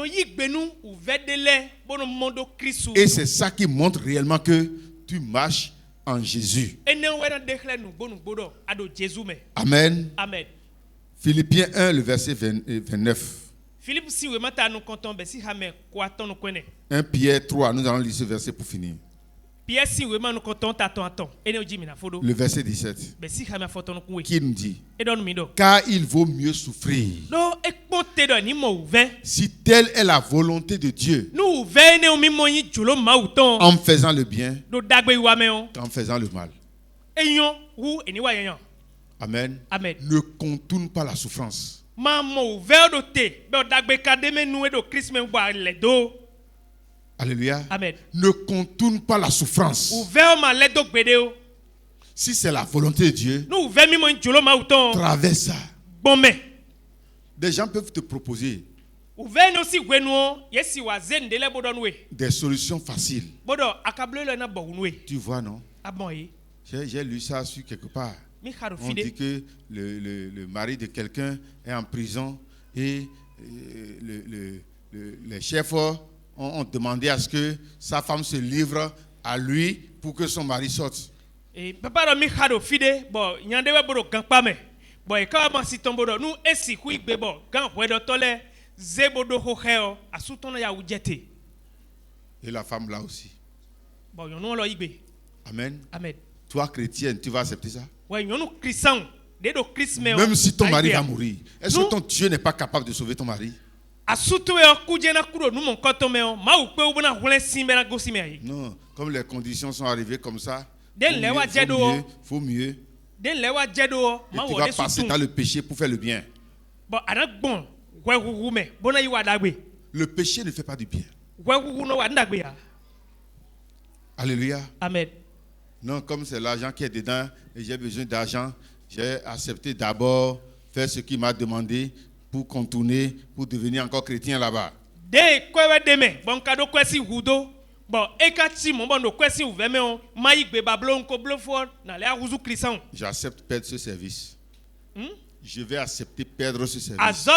Et c'est ça qui montre réellement que tu marches en Jésus. Amen. Amen. Philippiens 1, le verset 29. 1 Pierre 3, nous allons lire ce verset pour finir. Le verset 17. Qui nous dit: car il vaut mieux souffrir, si telle est la volonté de Dieu, en faisant le bien qu'en faisant le mal. Amen. Amen. Ne contourne pas la souffrance. Alléluia. Amen. Ne contourne pas la souffrance. Si c'est la volonté de Dieu, traverse ça. Des gens peuvent te proposer des solutions faciles. Tu vois, non? J'ai lu ça sur quelque part. On dit que le mari de quelqu'un est en prison et les chefs ont demandé à ce que sa femme se livre à lui pour que son mari sorte. Et la femme là aussi. Amen. Amen. Toi, chrétienne, tu vas accepter ça? Même si ton mari va mourir, est-ce que ton Dieu n'est pas capable de sauver ton mari? Non, comme les conditions sont arrivées comme ça, faut mieux. Et tu vas passer dans le péché pour faire le bien. Le péché ne fait pas du bien. Alléluia. Amen. Non, comme c'est l'argent qui est dedans et j'ai besoin d'argent, j'ai accepté d'abord faire ce qu'il m'a demandé pour contourner, pour devenir encore chrétien là-bas. J'accepte perdre ce service. Je vais accepter perdre ce service.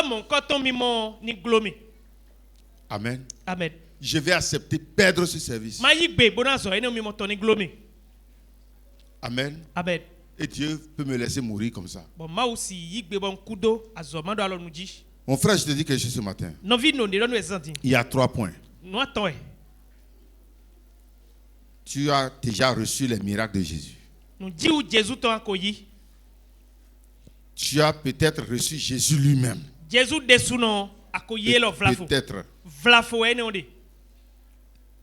Amen. Amen. Je vais accepter perdre ce service. Amen. Amen. Et Dieu peut me laisser mourir comme ça. Mon frère, je te dis quelque chose ce matin. Il y a 3 points. Tu as déjà reçu les miracles de Jésus. Tu as peut-être reçu Jésus lui-même. Peut-être.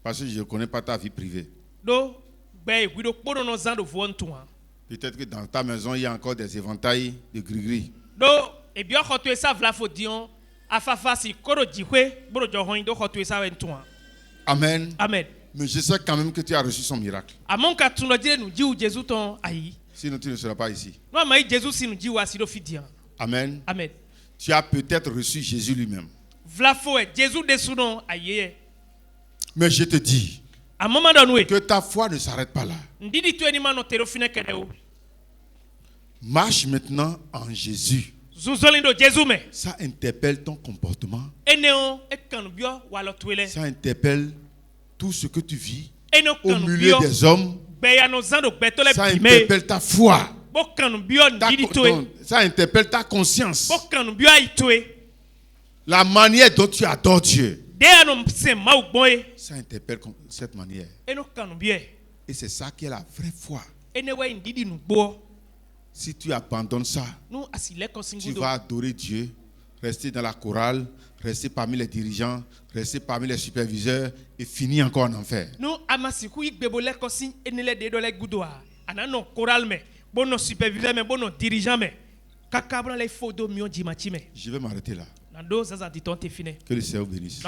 Parce que je ne connais pas ta vie privée. Peut-être que dans ta maison, il y a encore des éventails de gris-gris. Amen. Amen. Mais je sais quand même que tu as reçu son miracle. Sinon, tu ne seras pas ici. Amen. Amen. Tu as peut-être reçu Jésus lui-même. Mais je te dis que ta foi ne s'arrête pas là. Marche maintenant en Jésus. Ça interpelle ton comportement. Ça interpelle tout ce que tu vis au milieu des hommes. Ça interpelle ta foi. Ça interpelle ta conscience. La manière dont tu adores Dieu. Ça interpelle cette manière. Et c'est ça qui est la vraie foi. Si tu abandonnes ça, tu vas adorer Dieu, rester dans la chorale, rester parmi les dirigeants, rester parmi les superviseurs et finir encore en enfer. Je vais m'arrêter là. Que le Seigneur bénisse.